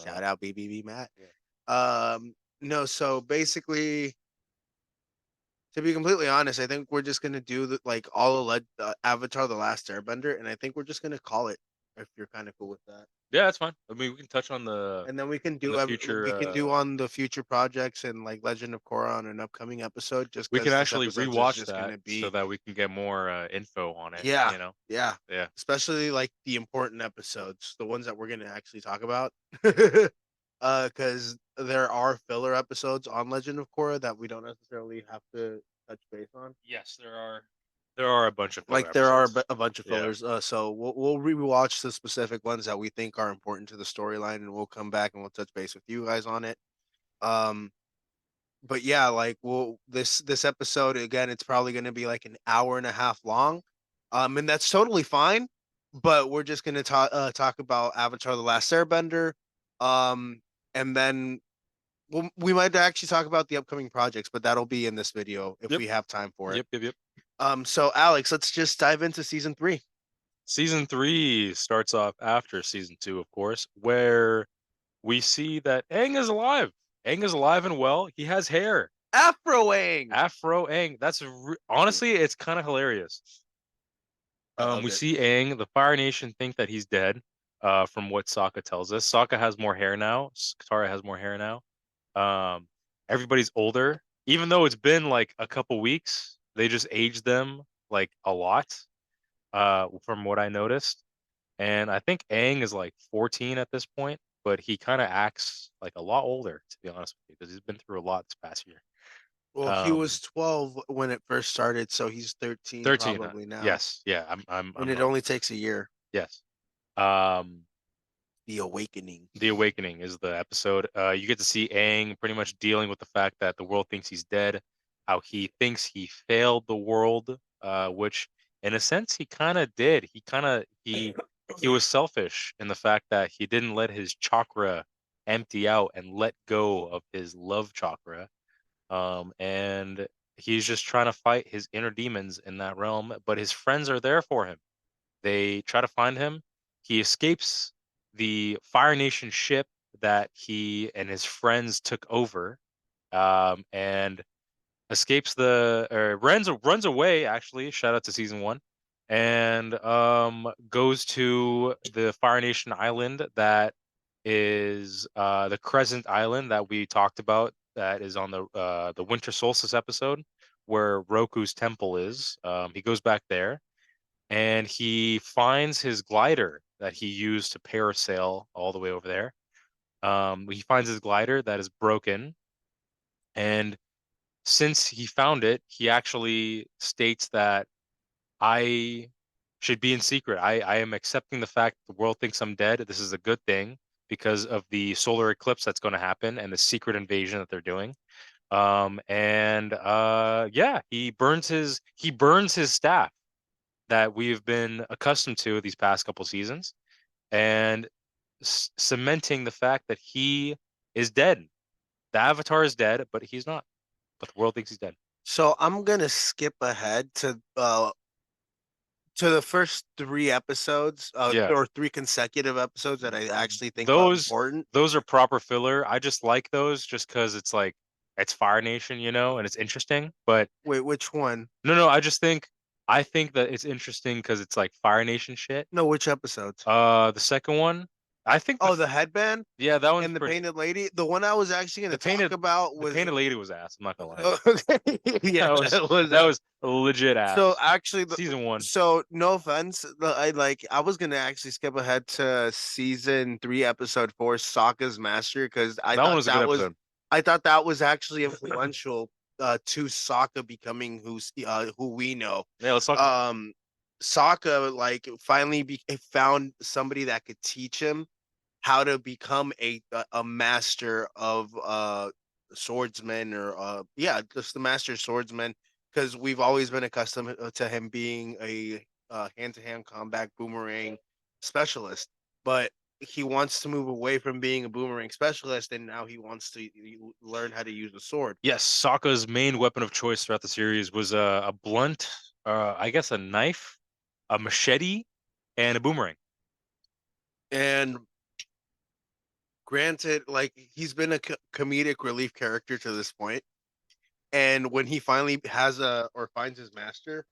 Shout out BBB Matt. Yeah. No, so basically, to be completely honest, I think we're just gonna do like all of Avatar: The Last Airbender, and I think we're just gonna call it. If you're kind of cool with that. Yeah, that's fine. I mean, we can touch on And then we can do the future. we can do on the future projects and like Legend of Korra on an upcoming episode. Just we can this actually episode's rewatch just that gonna be so that we can get more info on it. yeah, You know. yeah, Yeah. especially like the important episodes, the ones that we're gonna actually talk about. Because there are filler episodes on Legend of Korra that we don't necessarily have to touch base on. Yes, there are. There are a bunch of Like there are a bunch of fillers. So we'll rewatch the specific ones that we think are important to the storyline, and we'll come back and we'll touch base with you guys on it. But yeah, like this episode again, it's probably going to be like an hour and a half long, and that's totally fine. But we're just going to talk about Avatar: The Last Airbender, and then we might actually talk about the upcoming projects, but that'll be in this video if we have time for it. Yep. So Alex, let's just dive into season 3. Season 3 starts off after season 2, of course, where we see that Aang is alive. Aang is alive and well. He has hair. Afro Aang. Afro Aang. That's honestly, it's kind of hilarious. We see Aang. The Fire Nation think that he's dead. From what Sokka tells us, Sokka has more hair now. Katara has more hair now. Everybody's older, even though it's been like a couple weeks. They just aged them like a lot. From what I noticed, and I think Aang is like 14 at this point, but he kind of acts like a lot older, to be honest with you, because he's been through a lot this past year. Well, he was 12 when it first started, so he's 13 probably now. Yes, yeah, and it only takes a year. Yes. The Awakening. The Awakening is the episode. You get to see Aang pretty much dealing with the fact that the world thinks he's dead, how he thinks he failed the world, which in a sense he kind of did. He was selfish in the fact that he didn't let his chakra empty out and let go of his love chakra. And he's just trying to fight his inner demons in that realm, but his friends are there for him. They try to find him. He escapes the Fire Nation ship that he and his friends took over, and escapes runs away. Actually, shout out to season 1, and goes to the Fire Nation island that is the Crescent Island that we talked about. That is on the Winter Solstice episode where Roku's temple is. He goes back there and he finds his glider that he used to parasail all the way over there. He finds his glider that is broken, and since he found it, he actually states that I should be in secret. I am accepting the fact the world thinks I'm dead. This is a good thing because of the solar eclipse that's going to happen and the secret invasion that they're doing. Yeah, he burns his staff that we've been accustomed to these past couple seasons, and cementing the fact that he is dead. The Avatar is dead, but he's not. But the world thinks he's dead. So I'm gonna skip ahead to the first 3 episodes, or 3 consecutive episodes that I actually think are important. Those are proper filler. I just like those just because it's like it's Fire Nation, and it's interesting. But wait, which one? No, I think that it's interesting because it's like Fire Nation shit. No, which episodes? The second one, I think. Oh, the headband Yeah, that one's and the pretty. painted lady. The one I was actually going to talk about The was painted lady was ass. I'm not gonna lie. okay. Yeah, That was legit ass. So actually, Season 1. so no offense, I was gonna actually skip ahead to season 3, episode 4, Sokka's Master, because That one was a good episode. I thought that was actually influential to Sokka becoming who we know. Yeah, let's talk. Sokka like finally found somebody that could teach him how to become a master of swordsman, or just the master swordsman, because we've always been accustomed to him being a hand-to-hand combat boomerang specialist, but he wants to move away from being a boomerang specialist, and now he wants to learn how to use a sword. Yes, Sokka's main weapon of choice throughout the series was a blunt, I guess a knife, a machete, and a boomerang. And granted, like, he's been a comedic relief character to this point, and when he finally finds his master,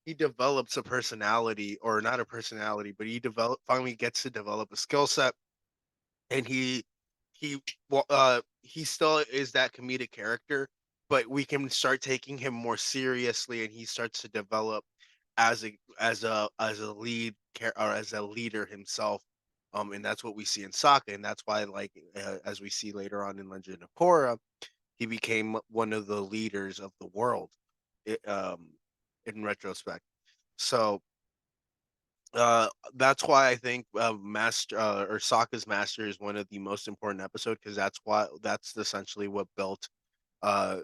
he develops a personality, or not a personality, but finally gets to develop a skill set, and he still is that comedic character, but we can start taking him more seriously, and he starts to develop as a or as a leader himself. And that's what we see in Sokka, and that's why, like, as we see later on in Legend of Korra, he became one of the leaders of the world, in retrospect. So that's why I think Master or Sokka's Master is one of the most important episodes, because that's essentially what built uh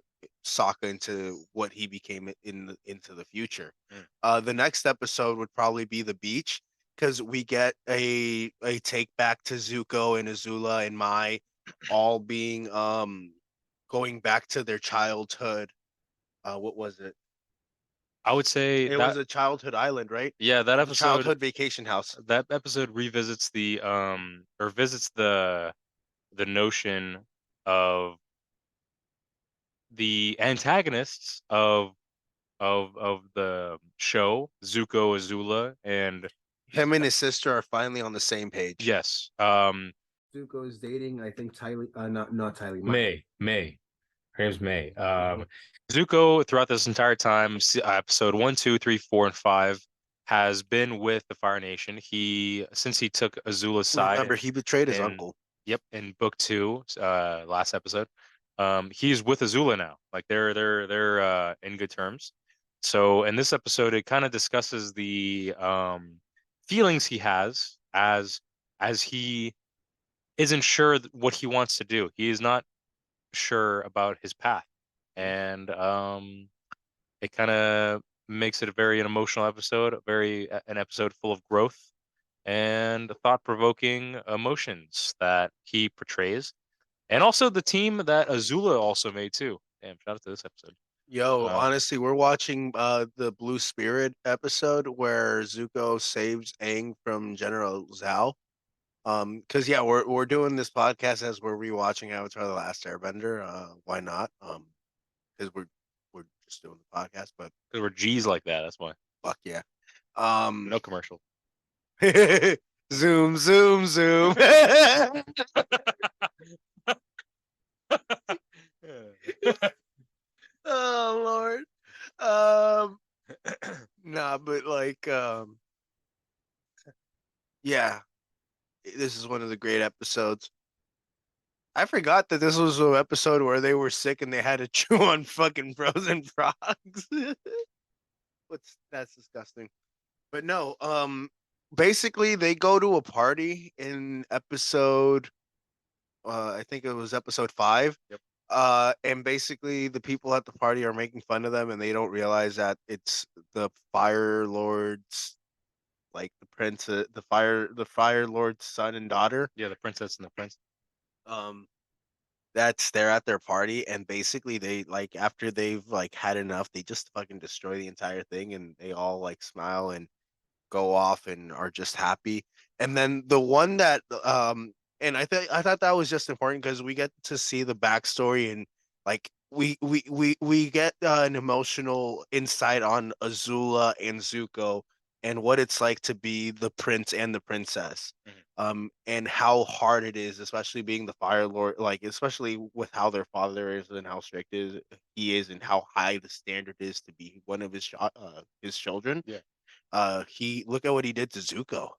Sokka into what he became into the future. The next episode would probably be the beach, because we get a take back to Zuko and Azula and Mai all being going back to their childhood. What was it? I would say It was a childhood island, right? yeah, that The childhood episode vacation house. that episode revisits the or visits the notion of the antagonists of the show, Zuko, Azula, and Him and his sister are finally on the same page. yes, Zuko is dating, I think, Tylee, not Tylee, May. Her name's May. Zuko throughout this entire time, episode 1, 2, 3, 4, and 5, has been with the Fire Nation. Since he took Azula's side. Remember, he betrayed his in- uncle. Yep, in book 2, last episode. He's with Azula now. Like they're in good terms. So in this episode, it kind of discusses the feelings he has as he isn't sure what he wants to do. He is not sure about his path, and it kind of makes it a very an emotional episode, an episode full of growth and thought-provoking emotions that he portrays, and also the team that Azula also made too. Damn, shout out to this episode. Yo, honestly, we're watching the Blue Spirit episode where Zuko saves Aang from General Zhao. Because we're doing this podcast as we're rewatching Avatar: The Last Airbender. Why not? Because we're just doing the podcast, but Because we're G's like that. That's why. fuck yeah. No commercial. Zoom, zoom, zoom. Oh Lord. Nah, but like, yeah, this is one of the great episodes. I forgot that this was an episode where they were sick and they had to chew on fucking frozen frogs. That's disgusting. But no, basically they go to a party in episode I think it was episode 5. Yep. And basically the people at the party are making fun of them, and they don't realize that it's the Fire Lord's, like, the prince, the Fire Lord's son and daughter. Yeah, the princess and the prince. That's they're at their party, and basically they, like, after they've like had enough, they just fucking destroy the entire thing, and they all like smile and go off and are just happy. And then the one that and I thought that was just important because we get to see the backstory, and like we get an emotional insight on Azula and Zuko and what it's like to be the prince and the princess. and how hard it is, especially being the Fire Lord, like especially with how their father is and how strict he is, and how high the standard is to be one of his children. Yeah. He look at what he did to Zuko.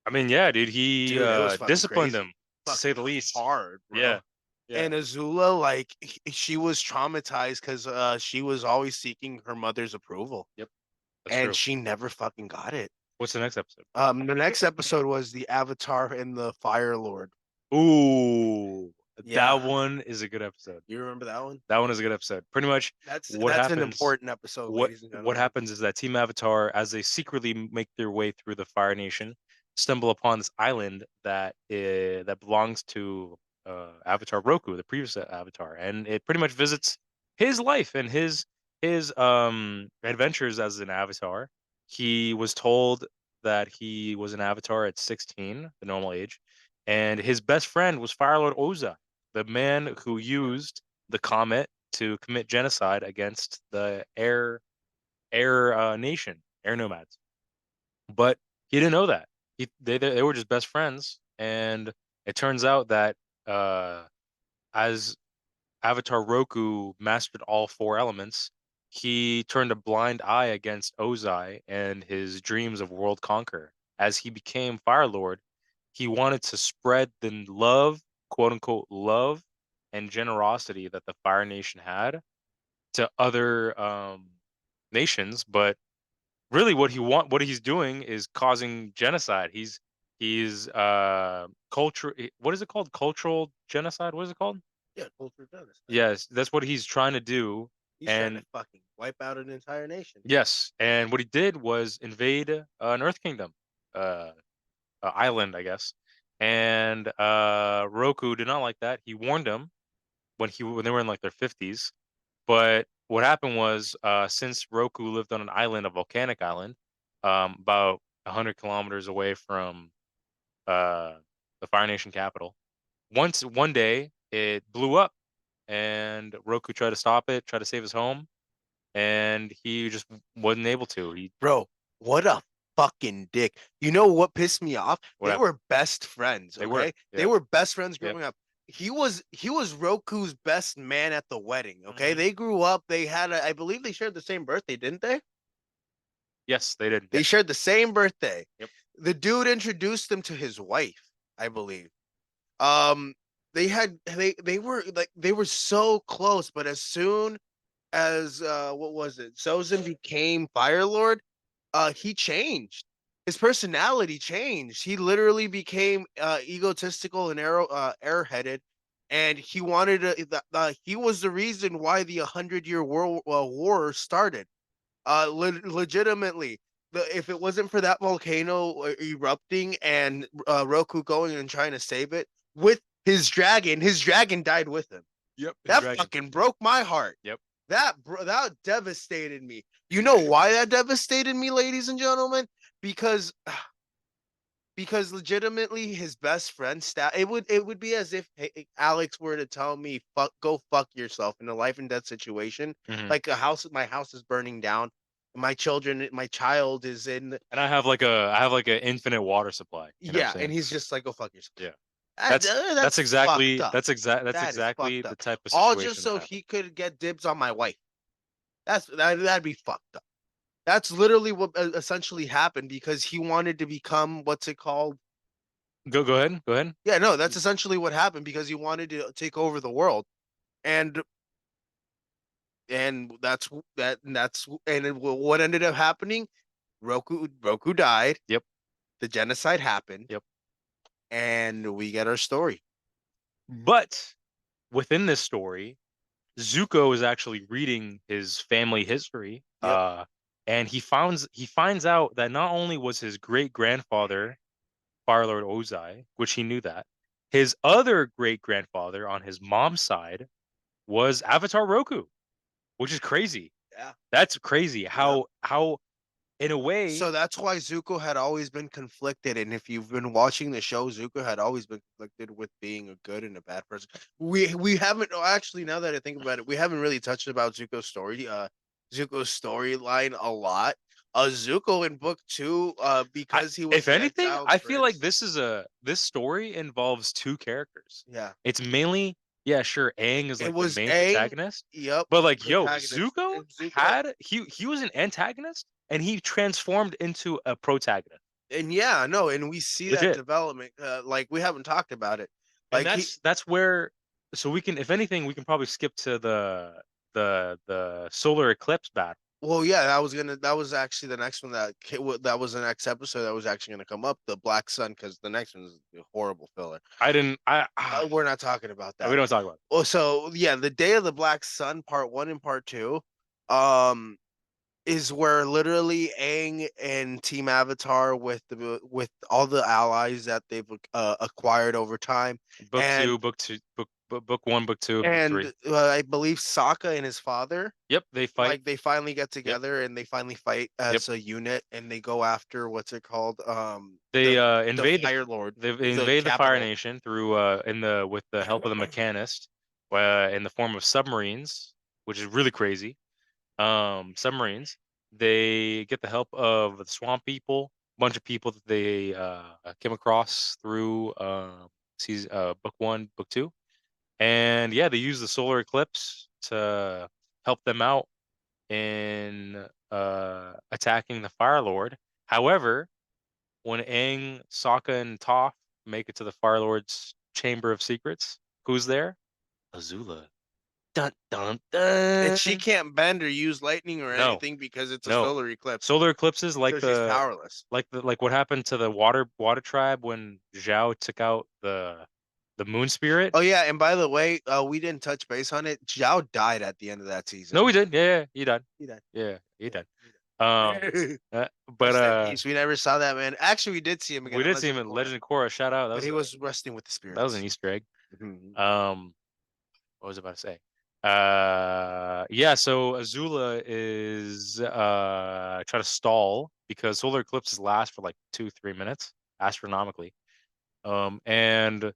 I mean, yeah, dude, he Dude, it was fucking disciplined crazy. him to say the least. Hard, bro. Yeah. Yeah. And Azula, like she was traumatized because she was always seeking her mother's approval, Yep. That's and true. she never fucking got it. What's the next episode? The next episode was the Avatar and the Fire Lord. Ooh, Yeah. that one is a good episode. You remember that one? That one is a good episode. Pretty much, That's what an happens- important episode, what ladies and gentlemen. what happens is that Team Avatar, as they secretly make their way through the Fire Nation, stumble upon this island that belongs to Avatar Roku, the previous Avatar, and it pretty much visits his life and his adventures as an Avatar. He was told that he was an Avatar at 16, the normal age, and his best friend was Firelord Ozai, the man who used the comet to commit genocide against the air nation, air nomads. But he didn't know that. They were just best friends, and it turns out that as Avatar Roku mastered all four elements, he turned a blind eye against Ozai and his dreams of world conquer. As he became Fire Lord, he wanted to spread the love, quote unquote, love and generosity that the Fire Nation had to other nations, but really what he's doing is causing genocide. He's culture, what is it called? Cultural genocide? What is it called? Yeah, culture genocide. Yes, that's what he's trying to do. He's trying to And fucking wipe out an entire nation. yes, and what he did was invade an Earth Kingdom, island, I guess. And Roku did not like that. He warned him when they were in like their 50s. But what happened was, since Roku lived on an island, a volcanic island, about 100 kilometers away from uh, the Fire Nation capital, one day it blew up, and Roku tried to stop it, tried to save his home, and he just wasn't able to. Bro, what a fucking dick. You know what pissed me off? What They happened? were best friends, They okay? were, They yeah. were best friends Yep. growing up. He was Roku's best man at the wedding, okay? Mhm. They grew up, they had I believe they shared the same birthday, didn't they? Yes, they did. They shared the same birthday. Yep. The dude introduced them to his wife, I believe. They were so close, but as soon as what was it? Sozin became Fire Lord, he changed. His personality changed. He literally became egotistical and airheaded, and he wanted to. He was the reason why the 100-year war started. Legitimately, if it wasn't for that volcano erupting and Roku going and trying to save it with his dragon died with him. Yep. That fucking broke my heart. Yep. That devastated me. You know why that devastated me, ladies and gentlemen? Because legitimately his best friend it would be as if Alex were to tell me go fuck yourself in a life and death situation. Mhm. Like my house is burning down. My child is in, And I have like an infinite water supply. You know what I'm saying? and he's just like, go fuck yourself. Yeah. That's exactly fucked up. that's That is exactly fucked the up. type of All situation. just so that happened. he could get dibs on my wife. That'd be fucked up. That's literally what essentially happened because he wanted to become, what's it called? Go ahead. Go ahead. Yeah, no, that's essentially what happened because he wanted to take over the world, and that's what ended up happening. Roku died. Yep. The genocide happened. Yep. And we get our story. But within this story, Zuko is actually reading his family history. Yep. And he finds out that not only was his great grandfather Firelord Ozai, which he knew that, his other great grandfather on his mom's side was Avatar Roku, which is crazy. Yeah. That's crazy. How in a way. So that's why Zuko had always been conflicted, and if you've been watching the show, Zuko had always been conflicted with being a good and a bad person. We haven't actually, now that I think about it, we haven't really touched about Zuko's storyline a lot. Zuko in book 2, because he was If the anything, exiled I feel like prince. this story involves two characters. Yeah, It's mainly, yeah, sure, Aang is it like the was main Aang. protagonist, Yep, but like, yo, protagonist. Zuko And Zuko, had he was an antagonist and he transformed into a protagonist. and yeah, no, and we see that Legit. development. Like we haven't talked about it. And Like he, that's where, so we can, if anything, we can probably skip to the solar eclipse battle. well, yeah, that was actually the next one that was the next episode that was actually gonna come up, the Black Sun, because the next one is a horrible filler. I didn't We're not talking about we that. don't talk about it. Well, so yeah, the Day of the Black Sun, part 1 and part 2, um, is where literally Aang and Team Avatar with all the allies that they've acquired over time, Book and two, book one, book two, book three. I believe Sokka and his father, Yep, they fight. like they finally get together and they finally fight as a unit, and they go after what's it called? They the invade Fire Lord. they the invade the Fire capital. Nation through with the help of the mechanist, in the form of submarines, which is really crazy. Submarines. They get the help of the swamp people, a bunch of people that they came across through season book 1, book 2. And yeah, they use the solar eclipse to help them out in attacking the Fire Lord. However, when Aang, Sokka, and Toph make it to the Fire Lord's Chamber of Secrets, who's there? Azula. Dun dun dun. And she can't bend or use lightning or No. anything because it's a No. solar eclipse. Solar eclipses, like So she's powerless. like what happened to the water tribe when Zhao took out the moon spirit. Oh yeah, and by the way, we didn't touch base on it. Zhao died at the end of that season. No, we did. Yeah, he died. He died. Yeah, he died. But But we never saw that man. Actually, we did see him again. we did see him in Legend of Korra. Shout out. But he was resting with the spirits. That was an Easter egg. Mhm. What was I about to say? Yeah, so Azula is trying to stall because solar eclipses last for like 2-3 minutes astronomically. And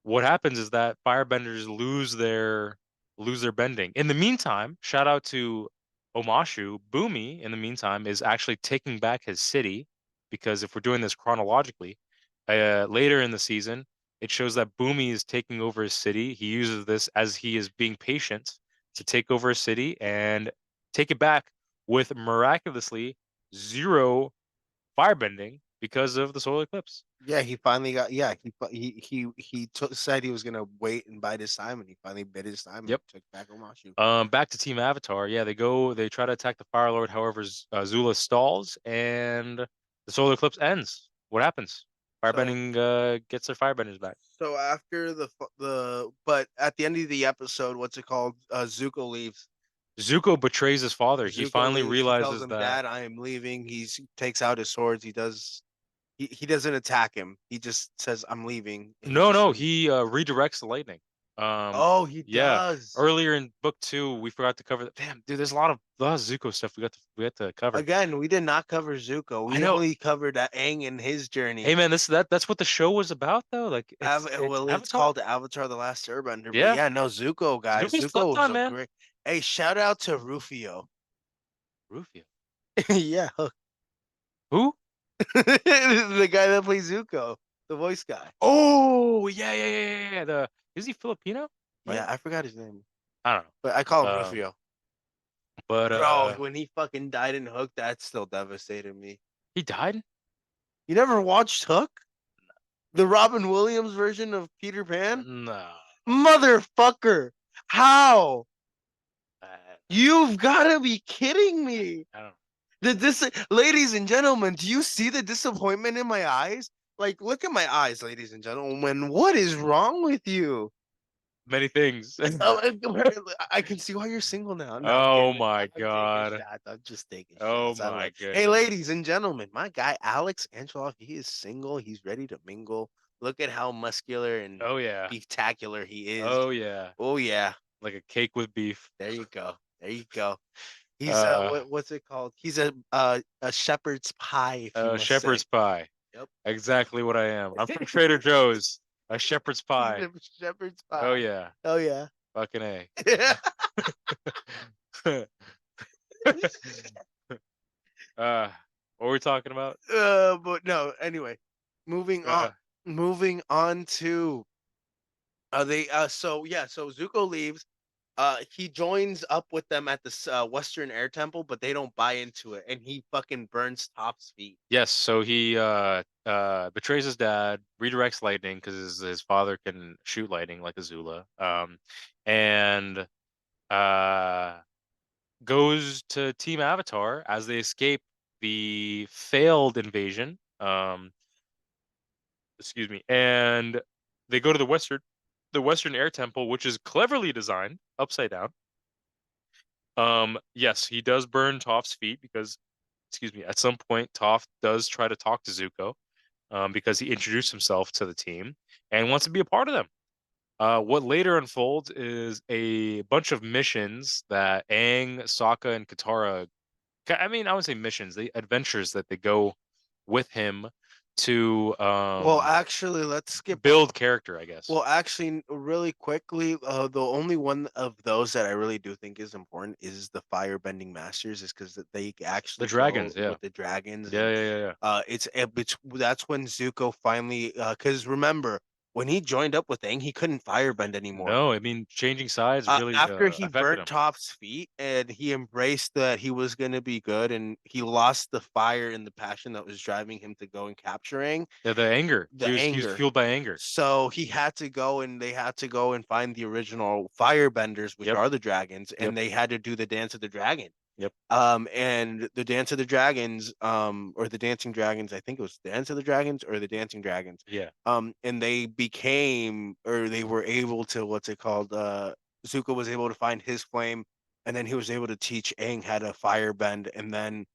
what happens is that firebenders lose their bending. In the meantime, shout out to Omashu. Boomy, in the meantime, is actually taking back his city, because if we're doing this chronologically, later in the season, it shows that Boomy is taking over his city. He uses this as he is being patient to take over a city and take it back with miraculously 0 firebending because of the solar eclipse. Yeah, he finally got. Yeah, said he was gonna wait and bide his time, and he finally bid his time. Yep. And took back Omashu. Back to Team Avatar. Yeah, they try to attack the Fire Lord. However, Zula stalls and the solar eclipse ends. What happens? Firebending gets their firebenders back. So after but at the end of the episode, what's it called? Zuko leaves. Zuko betrays his father. He Zuko finally leaves. realizes He tells him, that Dad, I am leaving. He takes out his swords. He doesn't attack him. He just says, I'm leaving. And he redirects the lightning. He Yeah. does. Earlier in book 2, we forgot to cover that. Damn, dude, there's a lot of Zuko stuff we had to cover. Again, we did not cover Zuko. We only covered Aang and his journey. Hey man, that's what the show was about though. Like it's called Avatar: The Last Airbender. Yeah. But yeah, no, Zuko, guys. Zuko was a great. Hey, shout out to Rufio. Rufio. Yeah. Who? The guy that plays Zuko, the voice guy. Oh, yeah. Is he Filipino? Right? Yeah, I forgot his name. I don't know. But I call him Rufio. But bro, when he fucking died in Hook, that still devastated me. He died? You never watched Hook? The Robin Williams version of Peter Pan? No. Motherfucker. How? You've got to be kidding me. I don't know. Ladies and gentlemen, do you see the disappointment in my eyes? Like, look at my eyes, ladies and gentlemen. What is wrong with you? Many things. I can see why you're single now. No, oh my god. I'm just taking shots. Oh my god. Hey, ladies and gentlemen, my guy Alex Angelov, he is single. He's ready to mingle. Look at how muscular and beeftacular he is. Oh yeah. Oh yeah. Like a cake with beef. There you go. There you go. He's what's it called? He's a shepherd's pie. Shepherd's pie. Yep. Exactly what I am. I'm from Trader Joe's. A shepherd's pie. Shepherd's pie. Oh yeah. Oh yeah. Fucking A. What were we talking about? But no. Anyway, moving on. Uh, Moving on to so Zuko leaves. He joins up with them at this Western Air Temple, but they don't buy into it, and he fucking burns Top's feet. yes, so he betrays his dad, redirects lightning because his father can shoot lightning like Azula. And uh goes to Team Avatar as they escape the failed invasion. Excuse me, and they go to the Western Air Temple, which is cleverly designed upside down. Yes, he does burn Toph's feet because, excuse me, at some point Toph does try to talk to Zuko, because he introduced himself to the team and wants to be a part of them. What later unfolds is a bunch of missions that Aang, Sokka, and Katara. I mean, I would say missions, the adventures that they go with him to Well, actually, let's skip. build character, I guess. Well, actually, really quickly, the only one of those that I really do think is important is the Firebending Masters, is because they actually The dragons, go yeah. with the dragons. Yeah, and, yeah. it's that's when Zuko finally, because remember when he joined up with Aang, he couldn't firebend anymore. No, I mean changing sides really After he affected burnt him. Top's feet and he embraced that he was going to be good, and he lost the fire and the passion that was driving him to go and capturing Yeah, the anger. the He was anger. fueled by anger. So he had to go, and they had to go and find the original firebenders, which Yep. are the dragons, and Yep. they had to do the dance of the dragon. Yep. And the dance of the dragons, or the dancing dragons, I think it was dance of the dragons or the dancing dragons. Yeah. And they became, or they were able to, what's it called? Zuko was able to find his flame, and then he was able to teach Aang how to firebend, and then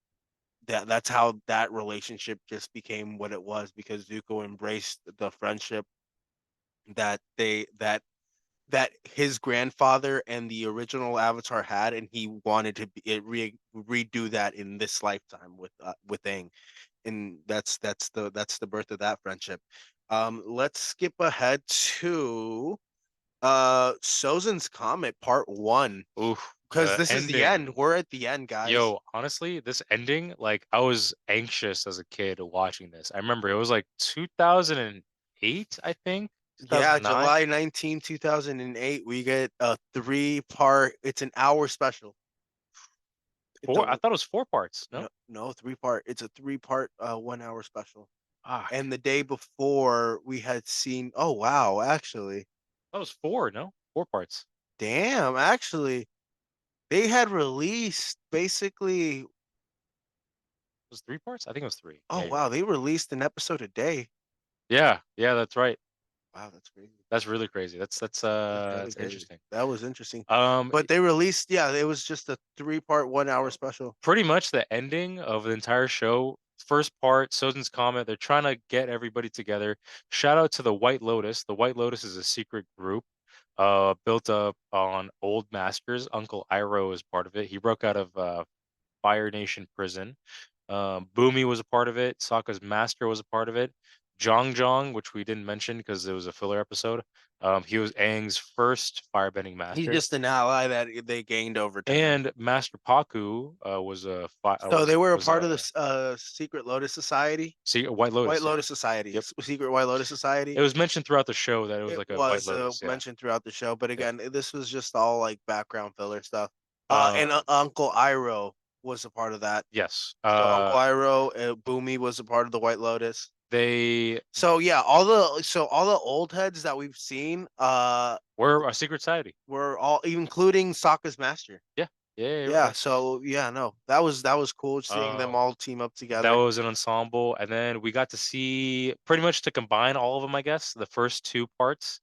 that's how that relationship just became what it was, because Zuko embraced the friendship that that his grandfather and the original Avatar had, and he wanted to redo that in this lifetime with Aang, and that's the birth of that friendship. Let's skip ahead to Sozin's Comet Part 1, Oof. because this is the end. Ending. We're at the end, guys. Yo, honestly, this ending, like I was anxious as a kid watching this. I remember it was like 2008, I think. Yeah, 2009. July 19, 2008, we get a 3-part, it's an hour special. I thought it was 4 parts. No? No, 3-part. It's a 3-part 1 hour special. Ah, And the day before we had seen, oh wow, actually. that was 4, no? 4 parts. Damn, actually. They had released basically, It was 3 parts? I think it was 3. oh Yeah, wow, they released an episode a day. yeah, that's right. Wow, that's crazy. That's really crazy. That's Really that's crazy. interesting. That was interesting. Um, But they released, yeah, it was just a 3-part 1 hour special. pretty much the ending of the entire show. First part, Sozin's Comet, they're trying to get everybody together. Shout out to the White Lotus. The White Lotus is a secret group built up on old masters. Uncle Iroh is part of it. He broke out of Fire Nation prison. Boomy was a part of it. Sokka's master was a part of it. Jong Jong, which we didn't mention because it was a filler episode. He was Aang's first firebending master. He's just an ally that they gained over time. And Master Paku was a so they were a part of the Secret Lotus Society. White Lotus. White Lotus Society. Yep. Secret White Lotus Society. It was mentioned throughout the show that it was like a White was Lotus. mentioned throughout the show, but again, this was just all like background filler stuff. And Uncle Iroh was a part of that. Yes. So Uncle Iroh, Boomy was a part of the White Lotus. So yeah, all the old heads that we've seen were a secret society. Were all, including Sokka's master. Yeah. So yeah, no, that was cool seeing them all team up together. That was an ensemble, and then we got to see, pretty much to combine all of them, I guess, the first 2 parts.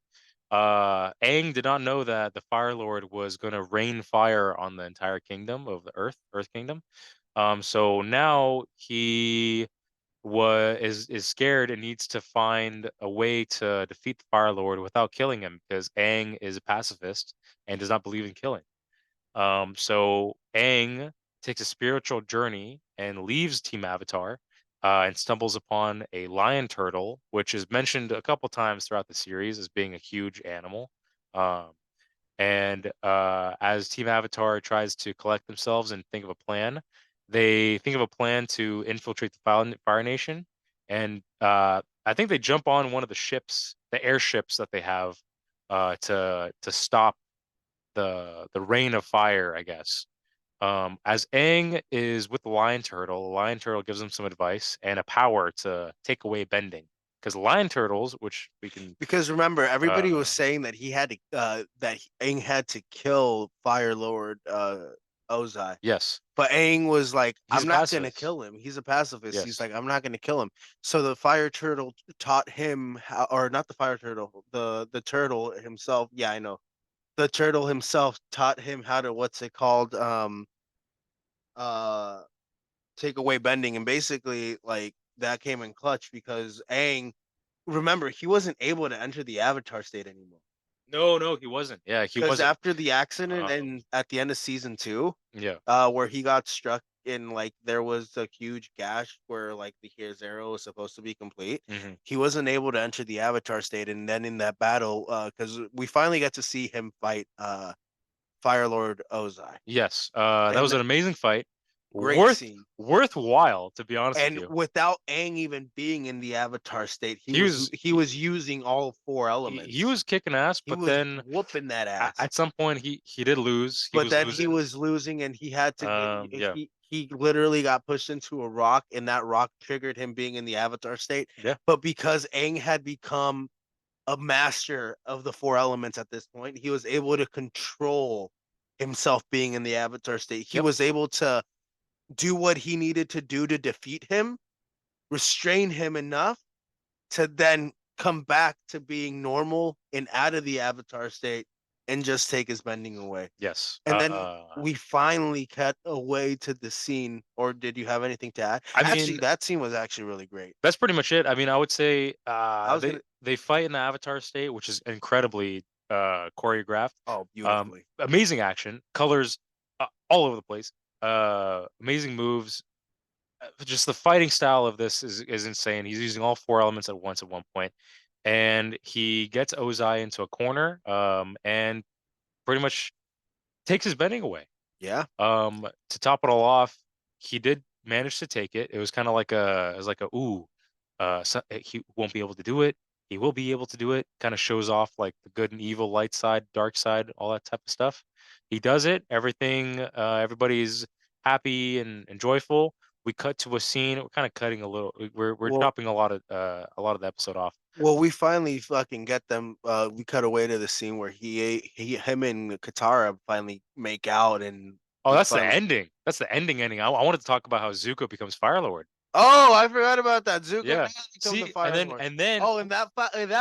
Aang did not know that the Fire Lord was going to rain fire on the entire kingdom of the Earth Kingdom. So now he is scared and needs to find a way to defeat the Fire Lord without killing him, because Aang is a pacifist and does not believe in killing. So Aang takes a spiritual journey and leaves Team Avatar, and stumbles upon a lion turtle, which is mentioned a couple times throughout the series as being a huge animal. And as Team Avatar tries to collect themselves and think of a plan, they think of a plan to infiltrate the Fire Nation, and I think they jump on one of the ships, the airships that they have, to stop the rain of fire, I guess. As Aang is with the lion turtle gives him some advice and a power to take away bending. Because lion turtles, which we can, Because remember, everybody was uh, saying that he had to Aang had to kill Fire Lord Ozai. yes, But Aang was like, he's I'm a not gonna pacifist. kill him. He's a pacifist. He's Yes. like, I'm not gonna kill him. So the fire turtle taught him how, or not the fire turtle, the turtle himself. Yeah, I know. The turtle himself taught him how to what's it called? Uh take away bending, and basically like that came in clutch because Aang, remember, he wasn't able to enter the avatar state anymore. No, he wasn't. Yeah, he Because wasn't. after the accident Um, and at the end of season 2, yeah. where he got struck in, like, there was a huge gash where like his arrow was supposed to be complete. Hmm. He wasn't able to enter the avatar state, and then in that battle, because we finally get to see him fight Fire Lord Ozai, Yes. That was and an amazing fight. great Worth scene. worthwhile, to be honest with And you. without Aang even being in the avatar state, He was he was using all 4 he elements. was kicking ass, He but was then whooping that ass. at some point he did lose. He But was then he losing. was losing, and he had to get Yeah. he literally got pushed into a rock, and that rock triggered him being in the avatar state. Yeah. But because Aang had become a master of the 4 elements at this point, he was able to control himself being in the avatar state. He Yep. was able to do what he needed to do to defeat him, restrain him enough to then come back to being normal and out of the avatar state and just take his bending away. Yes. And then we finally cut away to the scene. Or did you have anything to add? I Actually, mean, that scene was actually really great. that's pretty much it. I mean, I would say I was they gonna. they fight in the Avatar state, which is incredibly choreographed. Oh, beautifully. Amazing action, colors all over the place. Amazing moves. Just the fighting style of this is insane. He's using all 4 elements at once at one point, and he gets Ozai into a corner, and pretty much takes his bending away. Yeah. To top it all off, he did manage to take it. It was kind of like ooh, he won't be able to do it. He will be able to do it. Kind of shows off like the good and evil, light side, dark side, all that type of stuff. He does it. Everything, everybody's happy and joyful. We cut to a scene. We're kind of cutting a little. We're Well, chopping a lot of the episode off. we finally fucking get them. We cut away to the scene where him and Katara finally make out, and Oh, he that's the finally. ending. That's the ending. I wanted to talk about how Zuko becomes Fire Lord. Oh, I forgot about that. Zuko Yeah. does become the See, Fire Lord. and then Oh, and that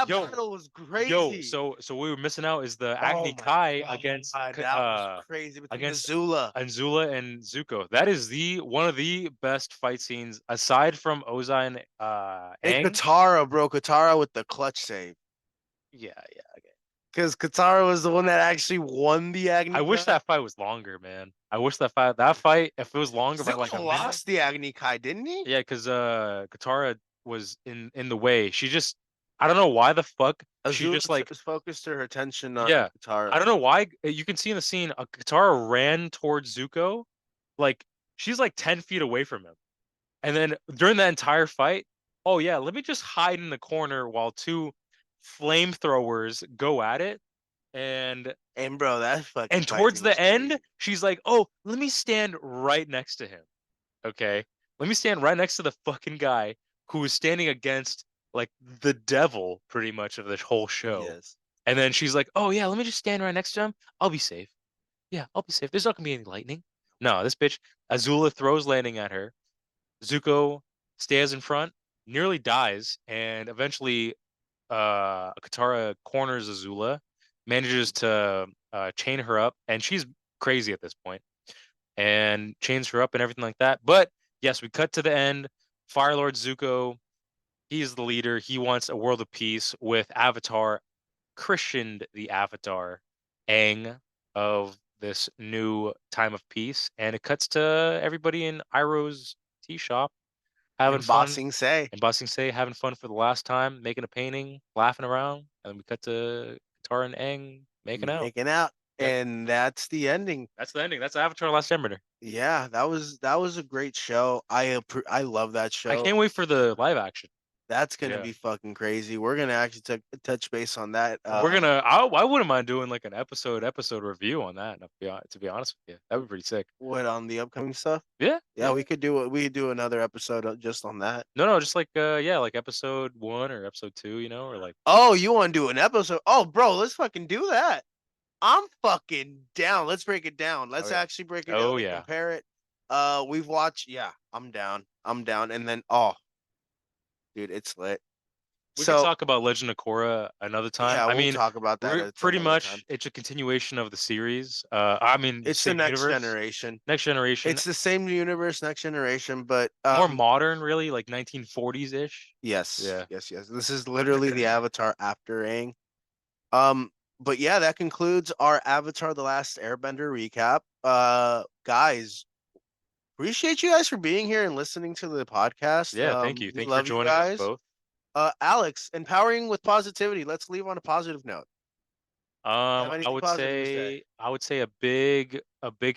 yo, battle was yo, crazy. so we were missing out is the Oh Agni my Kai God, against that was crazy between against Azula Anzula and Zuko. That is the one of the best fight scenes aside from Ozai and and Aang. Katara, bro. Katara with the clutch save, Yeah, yeah. Okay. because Katara was the one that actually won the Agni I wish Kai. that fight was longer, man. I wish that fight if it was longer by like a Zuko minute. lost the Agni Kai, didn't he? Yeah, because Katara was in the way. She just I don't know why the fuck she Azula just like focused her attention on yeah. I Katara. don't know why. You can see in the scene, Katara ran towards Zuko, like she's like 10 feet away from him, and then during that entire fight, oh yeah, let me just hide in the corner while 2 flamethrowers go at it, and And bro, that fucking and fight towards scene was the end, crazy. she's like, oh, let me stand right next to him, okay, let me stand right next to the fucking guy who is standing against like the devil, pretty much of this whole show. Yes. And then she's like, "Oh yeah, let me just stand right next to him. I'll be safe. Yeah, I'll be safe. There's not gonna be any lightning." No, this bitch Azula throws landing at her. Zuko stays in front, nearly dies, and eventually Katara corners Azula, manages to chain her up, and she's crazy at this point, and chains her up and everything like that. But yes, we cut to the end. Fire Lord Zuko, he's the leader. He wants a world of peace with Avatar christened the Avatar Aang of this new time of peace, and it cuts to everybody in Iroh's tea shop having And fun, Bossing Say and Ba Sing Se having fun for the last time, making a painting, laughing around, and then we cut to Katara and Aang making out. making out. And that's the ending. That's the ending. That's Avatar: Last Airbender. Yeah, that was a great show. I love that show. I can't wait for the live action. That's gonna Yeah. be fucking crazy. We're gonna actually touch base on that. We're gonna. I wouldn't mind doing like an episode review on that. To be honest with you, that'd be pretty sick. what on the upcoming stuff. Yeah. Yeah, we could do another episode just on that. No, just like like episode 1 or episode 2, or like. Oh, you want to do an episode? Oh, bro, let's fucking do that. I'm fucking down. Let's break it down. Let's actually break it down. Oh yeah. Compare it. We've watched. Yeah, I'm down. And then dude, it's lit. We can talk about Legend of Korra another time. Yeah, I mean, we'll talk about that. pretty much, it's a continuation of the series. I mean, it's the same next universe. generation. Next generation. It's the same universe, next generation, but more modern, really, like 1940s ish. Yes. Yeah. Yes. This is literally the Avatar after Aang. But yeah, that concludes our Avatar: The Last Airbender recap. Guys, appreciate you guys for being here and listening to the podcast. Yeah, thank you. Thank you for joining us both. Alex, empowering with positivity. Let's leave on a positive note. I would say a big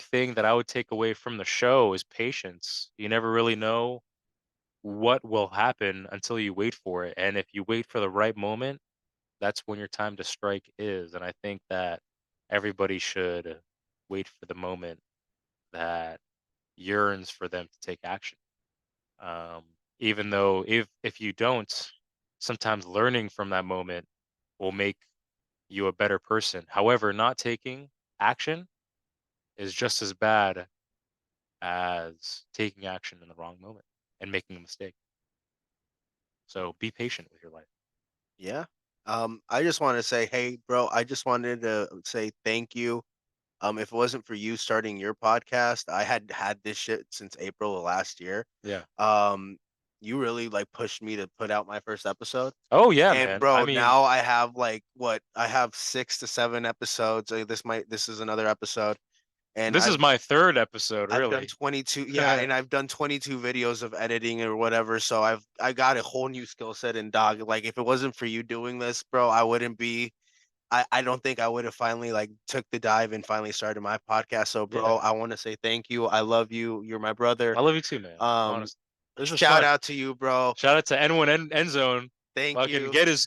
thing that I would take away from the show is patience. You never really know what will happen until you wait for it. And if you wait for the right moment, that's when your time to strike is. And I think that everybody should wait for the moment that yearns for them to take action. Even though if you don't, sometimes learning from that moment will make you a better person. However, not taking action is just as bad as taking action in the wrong moment and making a mistake. So be patient with your life. Yeah. I just want to say, hey, bro, I just wanted to say thank you. If it wasn't for you starting your podcast, I had this shit since April of last year. Yeah. You really like pushed me to put out my first episode. Oh yeah, and man. Bro, I mean, now I have I have 6 to 7 episodes. This is another episode. And this is my third episode, really. I've done 22, and I've done 22 videos of editing or whatever. So I got a whole new skill set. And dog, like if it wasn't for you doing this, bro, I wouldn't be. I don't think I would have finally took the dive and finally started my podcast. So, bro, I want to say thank you. I love you. You're my brother. I love you too, man. Honestly. Shout out to you, bro. Shout out to N1 End Zone. Thank you. Get his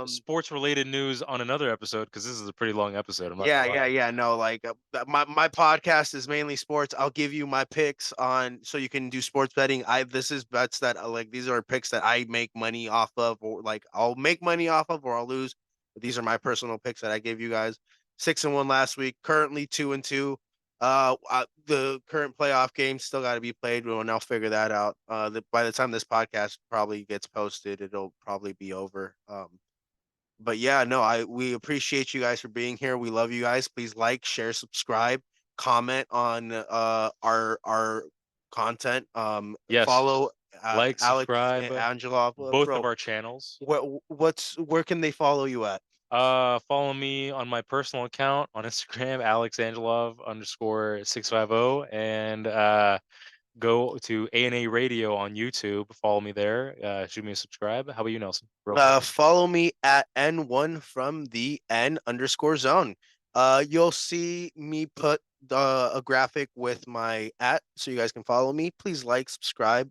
sports related news on another episode because this is a pretty long episode. Yeah. No, my podcast is mainly sports. I'll give you my picks so you can do sports betting. This is bets that these are picks that I make money off of, or I'll make money off of, or I'll lose. But these are my personal picks that I gave you guys. 6-1 last week. Currently 2-2. The current playoff game still got to be played. We'll now figure that out. By the time this podcast probably gets posted, it'll probably be over. But yeah, no, we appreciate you guys for being here. We love you guys. Please like, share, subscribe, comment on our content. Yes. Follow like, subscribe, Alex Angelov, both of our channels. Where can they follow you at? Follow me on my personal account on Instagram, Alex Angelov _650, and go to A&A Radio on YouTube. Follow me there. Shoot me a subscribe. How about you, Nelson? Follow me at N1 from the N_zone. You'll see me put a graphic with my @ so you guys can follow me. Please like, subscribe,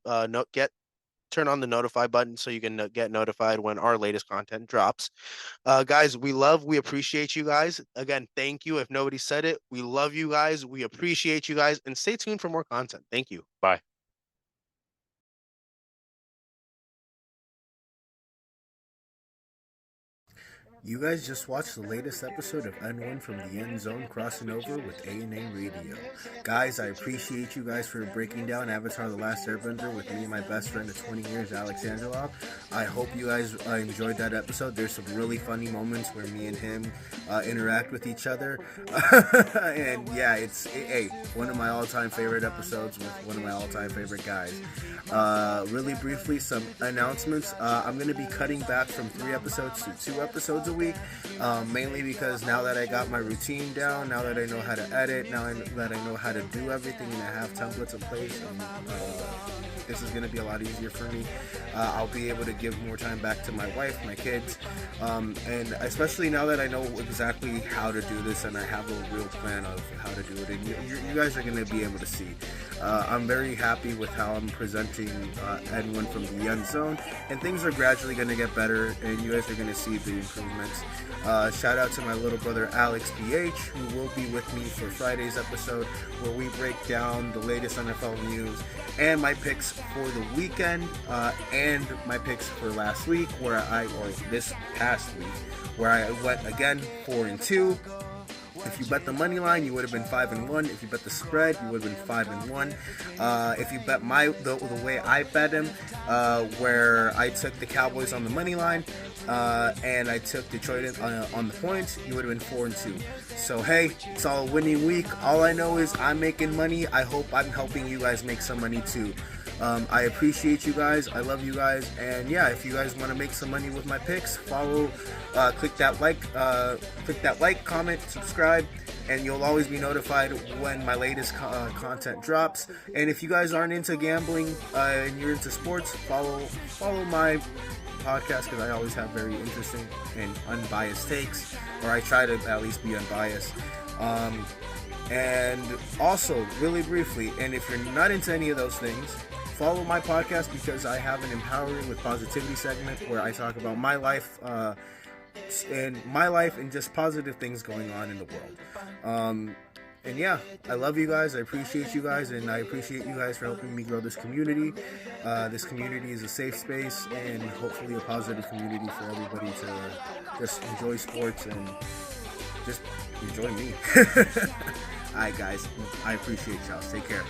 turn on the notify button so you can get notified when our latest content drops. Guys, we appreciate you guys. Again, thank you. If nobody said it, we love you guys. We appreciate you guys, and stay tuned for more content. Thank you. Bye. You guys just watched the latest episode of N1 from the End Zone crossing over with A&A Radio. Guys, I appreciate you guys for breaking down Avatar: The Last Airbender with me and my best friend of 20 years, Alex Angelov. I hope you guys enjoyed that episode. There's some really funny moments where me and him interact with each other. And yeah, it's one of my all-time favorite episodes with one of my all-time favorite guys. Really briefly, some announcements. I'm going to be cutting back from 3 episodes to 2 episodes a week, mainly because now that I got my routine down, now that I know how to edit, now that I know how to do everything and I have templates in place, this is going to be a lot easier for me. I'll be able to give more time back to my wife, my kids, and especially now that I know exactly how to do this and I have a real plan of how to do it, and you guys are going to be able to see. I'm very happy with how I'm presenting N1 from the End Zone, and things are gradually going to get better, and you guys are going to see the improvements. Shout out to my little brother Alex PH, who will be with me for Friday's episode, where we break down the latest NFL news and my picks for the weekend, and my picks for last week, or this past week, where I went again 4-2. If you bet the money line, you would have been 5-1. If you bet the spread, you would have been 5-1. If you bet the way I bet him, where I took the Cowboys on the money line, and I took Detroit on the points, you would have been 4-2. So hey, it's all a winning week. All I know is I'm making money. I hope I'm helping you guys make some money too. I appreciate you guys. I love you guys. And yeah, if you guys want to make some money with my picks, follow, click that like, comment, subscribe, and you'll always be notified when my latest content drops. And if you guys aren't into gambling and you're into sports, follow my podcast, because I always have very interesting and unbiased takes, or I try to at least be unbiased. And also, really briefly, and if you're not into any of those things, follow my podcast, because I have an Empowering with Positivity segment where I talk about my life and just positive things going on in the world. And yeah, I love you guys. I appreciate you guys, and I appreciate you guys for helping me grow this community. This community is a safe space, and hopefully a positive community for everybody to just enjoy sports and just enjoy me. Alright guys, I appreciate y'all. Take care.